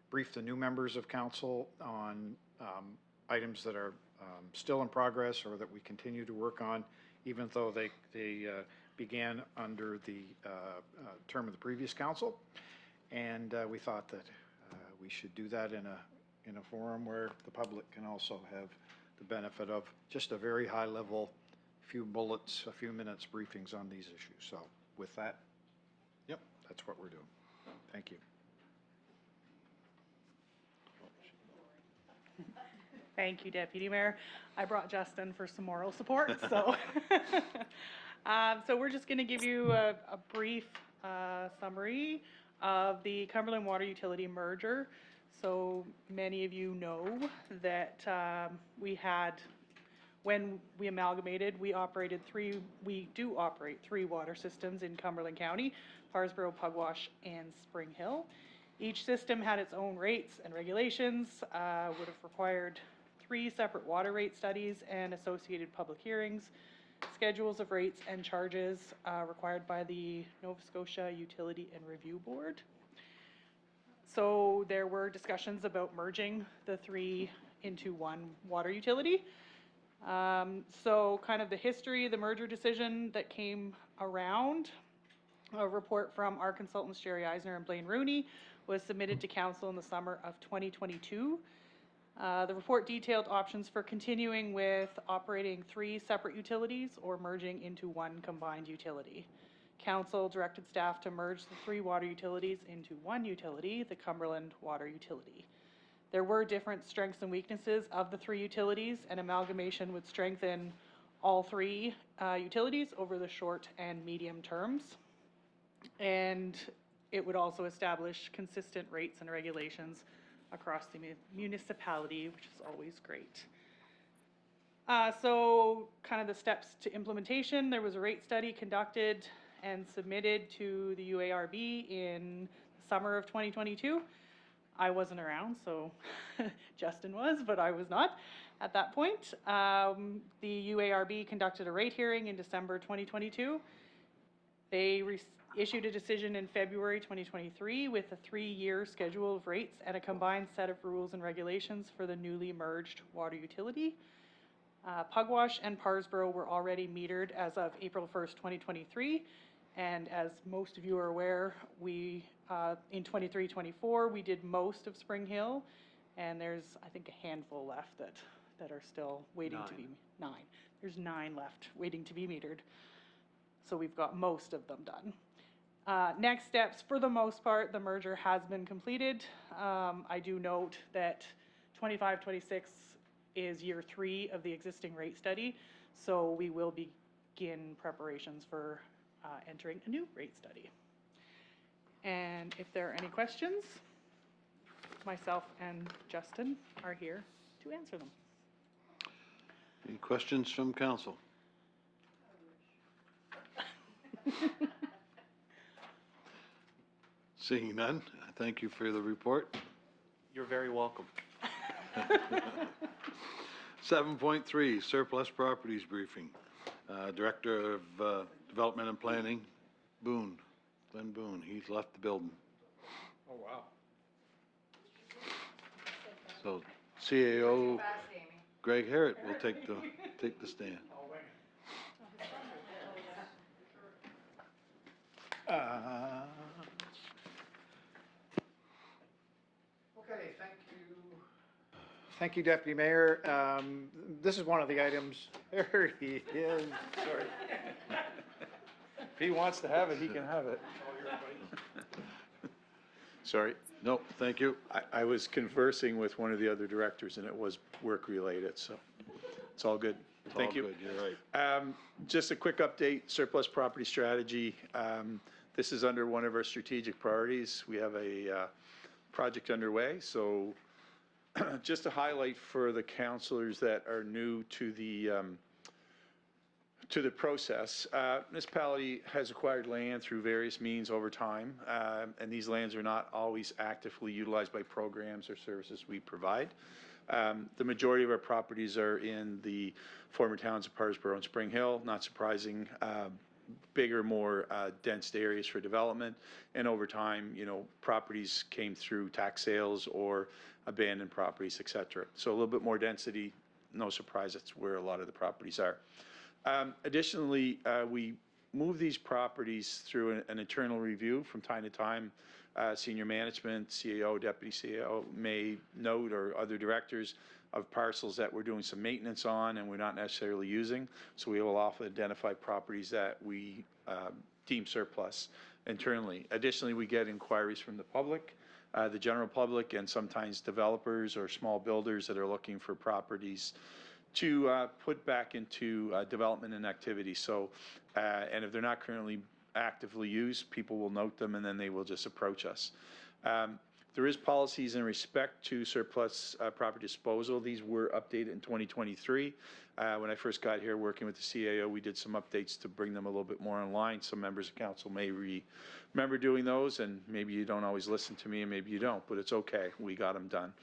S2: brief the new members of council on items that are still in progress or that we continue to work on, even though they began under the term of the previous council. And we thought that we should do that in a forum where the public can also have the benefit of just a very high level, few bullets, a few minutes briefings on these issues. So with that, yep, that's what we're doing. Thank you.
S10: Thank you, Deputy Mayor. I brought Justin for some moral support, so. So we're just gonna give you a brief summary of the Cumberland Water Utility merger. So many of you know that when we amalgamated, we do operate three water systems in Cumberland County, Parsboro, Pugwash, and Spring Hill. Each system had its own rates and regulations, would have required 3 separate water rate studies and associated public hearings, schedules of rates and charges required by the Nova Scotia Utility and Review Board. So there were discussions about merging the 3 into one water utility. So kind of the history of the merger decision that came around, a report from our consultants Jerry Eisner and Blaine Rooney was submitted to council in the summer of 2022. The report detailed options for continuing with operating 3 separate utilities or merging into one combined utility. Council directed staff to merge the 3 water utilities into one utility, the Cumberland Water Utility. There were different strengths and weaknesses of the 3 utilities, and amalgamation would strengthen all 3 utilities over the short and medium terms. And it would also establish consistent rates and regulations across the municipality, which is always great. So kind of the steps to implementation, there was a rate study conducted and submitted to the UARB in the summer of 2022. I wasn't around, so Justin was, but I was not at that point. The UARB conducted a rate hearing in December 2022. They issued a decision in February 2023 with a 3-year schedule of rates and a combined set of rules and regulations for the newly merged water utility. Pugwash and Parsboro were already metered as of April 1st, 2023. And as most of you are aware, we, in 23-24, we did most of Spring Hill, and there's, I think, a handful left that are still waiting to be, 9. There's 9 left waiting to be metered. So we've got most of them done. Next steps, for the most part, the merger has been completed. I do note that 25-26 is year 3 of the existing rate study, so we will begin preparations for entering a new rate study. And if there are any questions, myself and Justin are here to answer them.
S1: Any questions from council? Seeing none, thank you for the report.
S18: You're very welcome.
S1: 7.3, surplus properties briefing. Director of Development and Planning, Boone, Glenn Boone, he's left the building.
S2: Oh, wow.
S1: So CAO Greg Harrod will take the stand.
S2: Okay, thank you. Thank you, Deputy Mayor. This is one of the items, there he is, sorry.
S16: If he wants to have it, he can have it. Sorry.
S1: No, thank you.
S16: I was conversing with one of the other directors, and it was work-related, so it's all good. Thank you.
S1: All good, you're right.
S16: Just a quick update, surplus property strategy. This is under one of our strategic priorities. We have a project underway, so just to highlight for the councilors that are new to the process, municipality has acquired land through various means over time, and these lands are not always actively utilized by programs or services we provide. The majority of our properties are in the former towns of Parrsboro and Spring Hill, not surprising, bigger, more dense areas for development, and over time, properties came through tax sales or abandoned properties, etc. So a little bit more density, no surprise, that's where a lot of the properties are. Additionally, we move these properties through an internal review from time to time. Senior management, CAO, deputy CAO may note, or other directors, of parcels that we're doing some maintenance on and we're not necessarily using. So we will often identify properties that we deem surplus internally. Additionally, we get inquiries from the public, the general public, and sometimes developers or small builders that are looking for properties to put back into development and activity. So, and if they're not currently actively used, people will note them and then they will just approach us. There is policies in respect to surplus property disposal. These were updated in 2023. When I first got here working with the CAO, we did some updates to bring them a little bit more in line. Some members of council may remember doing those, and maybe you don't always listen to me and maybe you don't, but it's okay. We got them done.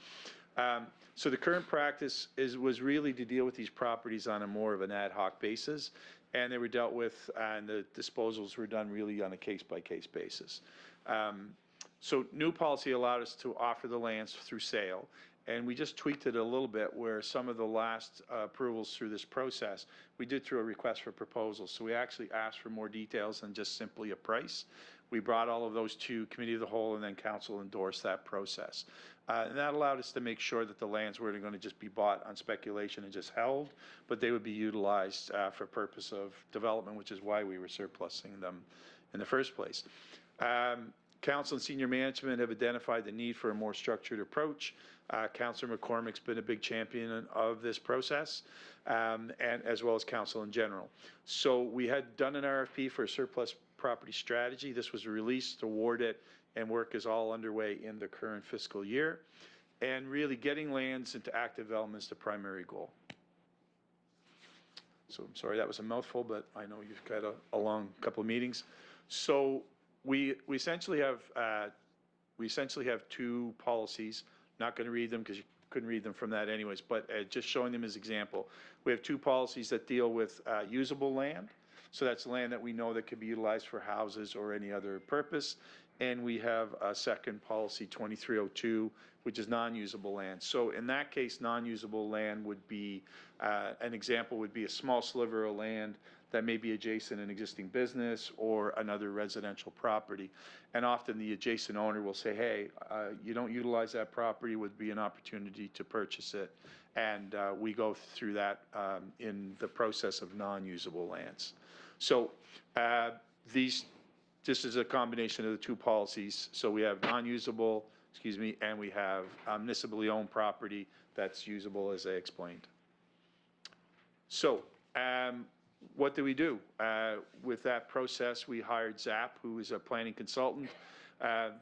S16: So the current practice was really to deal with these properties on a more of an ad hoc basis, and they were dealt with, and the disposals were done really on a case-by-case basis. So new policy allowed us to offer the lands through sale, and we just tweaked it a little bit where some of the last approvals through this process, we did through a request for proposals. So we actually asked for more details than just simply a price. We brought all of those to Committee of the Whole, and then Council endorsed that process. And that allowed us to make sure that the lands weren't going to just be bought on speculation and just held, but they would be utilized for purpose of development, which is why we were surplusing them in the first place. Council and senior management have identified the need for a more structured approach. Councillor McCormick's been a big champion of this process, and as well as council in general. So we had done an RFP for a surplus property strategy. This was released, awarded, and work is all underway in the current fiscal year. And really getting lands into active development is the primary goal. So I'm sorry that was a mouthful, but I know you've got a long couple of meetings. So we essentially have two policies. Not going to read them because you couldn't read them from that anyways, but just showing them as example. We have two policies that deal with usable land. So that's land that we know that could be utilized for houses or any other purpose. And we have a second policy, 2302, which is non-usable land. So in that case, non-usable land would be, an example would be a small sliver of land that may be adjacent an existing business or another residential property. And often the adjacent owner will say, hey, you don't utilize that property, would be an opportunity to purchase it. And we go through that in the process of non-usable lands. So this is a combination of the two policies. So we have non-usable, and we have municipally owned property that's usable, as I explained. So what do we do? With that process, we hired ZAP, who is a planning consultant.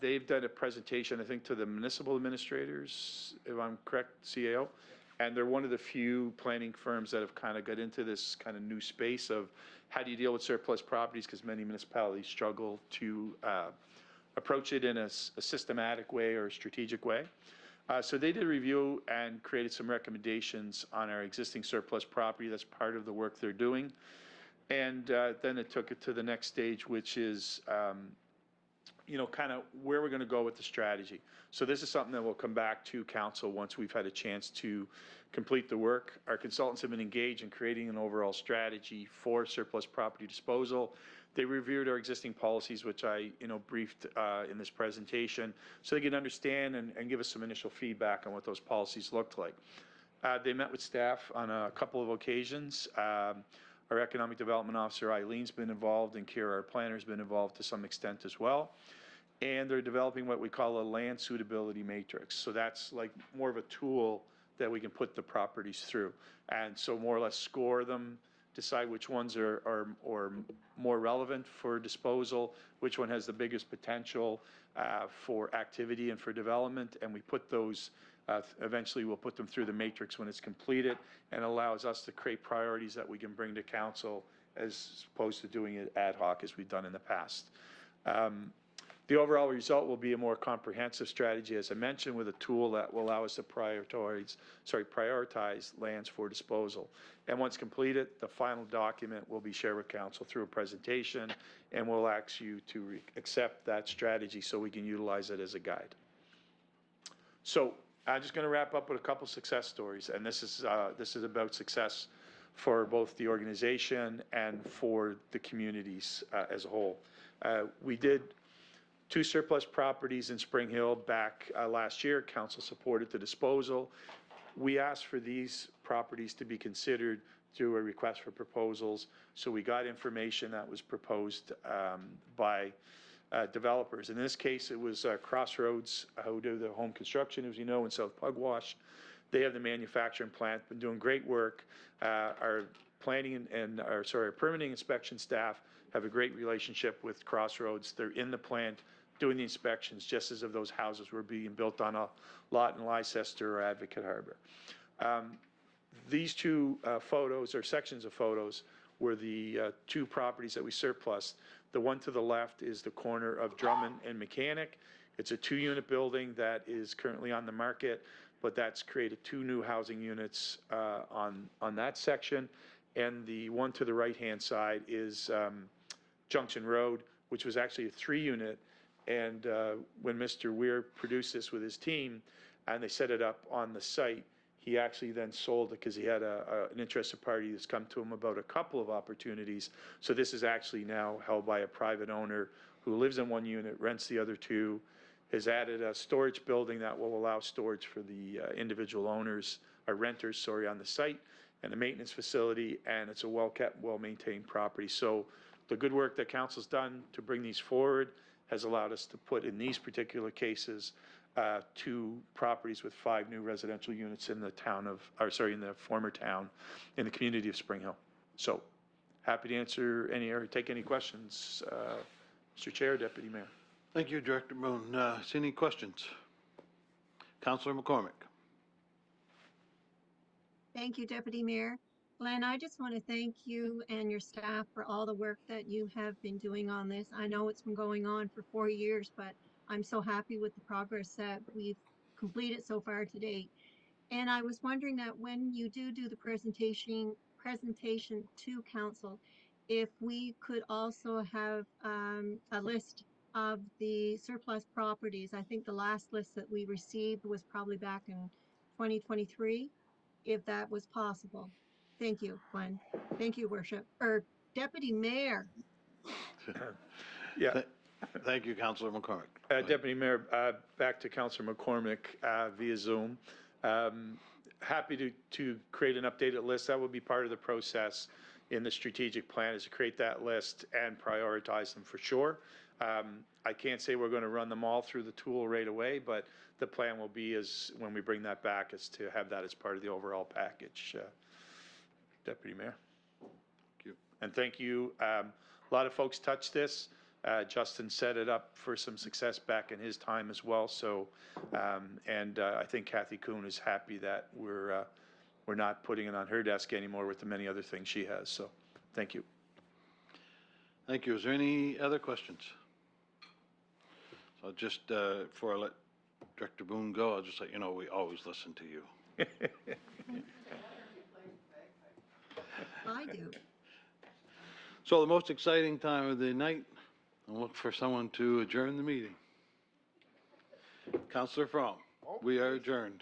S16: They've done a presentation, I think, to the municipal administrators, if I'm correct, CAO. And they're one of the few planning firms that have kind of got into this kind of new space of how do you deal with surplus properties, because many municipalities struggle to approach it in a systematic way or a strategic way. So they did a review and created some recommendations on our existing surplus property. That's part of the work they're doing. And then it took it to the next stage, which is, kind of where we're going to go with the strategy. So this is something that will come back to council once we've had a chance to complete the work. Our consultants have been engaged in creating an overall strategy for surplus property disposal. They reviewed our existing policies, which I, briefed in this presentation, so they can understand and give us some initial feedback on what those policies looked like. They met with staff on a couple of occasions. Our Economic Development Officer, Eileen's been involved, and Kira, our planner's been involved to some extent as well. And they're developing what we call a land suitability matrix. So that's like more of a tool that we can put the properties through. And so more or less score them, decide which ones are more relevant for disposal, which one has the biggest potential for activity and for development, and we put those, eventually we'll put them through the matrix when it's completed, and allows us to create priorities that we can bring to council as opposed to doing it ad hoc as we've done in the past. The overall result will be a more comprehensive strategy, as I mentioned, with a tool that will allow us to prioritize lands for disposal. And once completed, the final document will be shared with council through a presentation, and we'll ask you to accept that strategy so we can utilize it as a guide. So I'm just going to wrap up with a couple success stories, and this is about success for both the organization and for the communities as a whole. We did 2 surplus properties in Spring Hill back last year. Council supported the disposal. We asked for these properties to be considered through a request for proposals. So we got information that was proposed by developers. In this case, it was Crossroads, who do the home construction, as you know, in South Pugwash. They have the manufacturing plant, been doing great work. Our planning our permitting inspection staff have a great relationship with Crossroads. They're in the plant doing the inspections just as if those houses were being built on a lot in Leicester or Advocate Harbor. These 2 photos, or sections of photos, were the 2 properties that we surplused. The one to the left is the corner of Drummond and Mechanic. It's a 2-unit building that is currently on the market, but that's created 2 new housing units on that section. And the one to the right-hand side is Junction Road, which was actually a 3-unit. And when Mr. Weir produced this with his team, and they set it up on the site, he actually then sold it because he had an interested party that's come to him about a couple of opportunities. So this is actually now held by a private owner who lives in 1 unit, rents the other 2, has added a storage building that will allow storage for the individual owners, or renters, sorry, on the site, and a maintenance facility, and it's a well-kept, well-maintained property. So the good work that council's done to bring these forward has allowed us to put in these particular cases 2 properties with 5 new residential units in the town of, in the former town, in the community of Spring Hill. So happy to answer any or take any questions, Mr. Chair, Deputy Mayor.
S1: Thank you, Director Moon. Any questions? Councillor McCormick.
S19: Thank you, Deputy Mayor. Glenn, I just want to thank you and your staff for all the work that you have been doing on this. I know it's been going on for 4 years, but I'm so happy with the progress that we've completed so far to date. And I was wondering that when you do the presentation to council, if we could also have a list of the surplus properties. I think the last list that we received was probably back in 2023, if that was possible. Thank you, Glenn. Thank you, Worship, or Deputy Mayor.
S16: Yeah.
S1: Thank you, Councillor McCormick.
S16: Deputy Mayor, back to Councillor McCormick via Zoom. Happy to create an updated list. That will be part of the process in the strategic plan, is to create that list and prioritize them for sure. I can't say we're going to run them all through the tool right away, but the plan will be, is when we bring that back, is to have that as part of the overall package. Deputy Mayor.
S1: Thank you.
S16: And thank you. A lot of folks touched this. Justin set it up for some success back in his time as well. So, I think Kathy Kuhn is happy that we're not putting it on her desk anymore with the many other things she has. So, thank you.
S1: Thank you. Is there any other questions? I'll just, before I let Director Boone go, I'll just let you know, we always listen to you.
S19: I do.
S1: So the most exciting time of the night, I'll look for someone to adjourn the meeting. Counselor Frome, we are adjourned.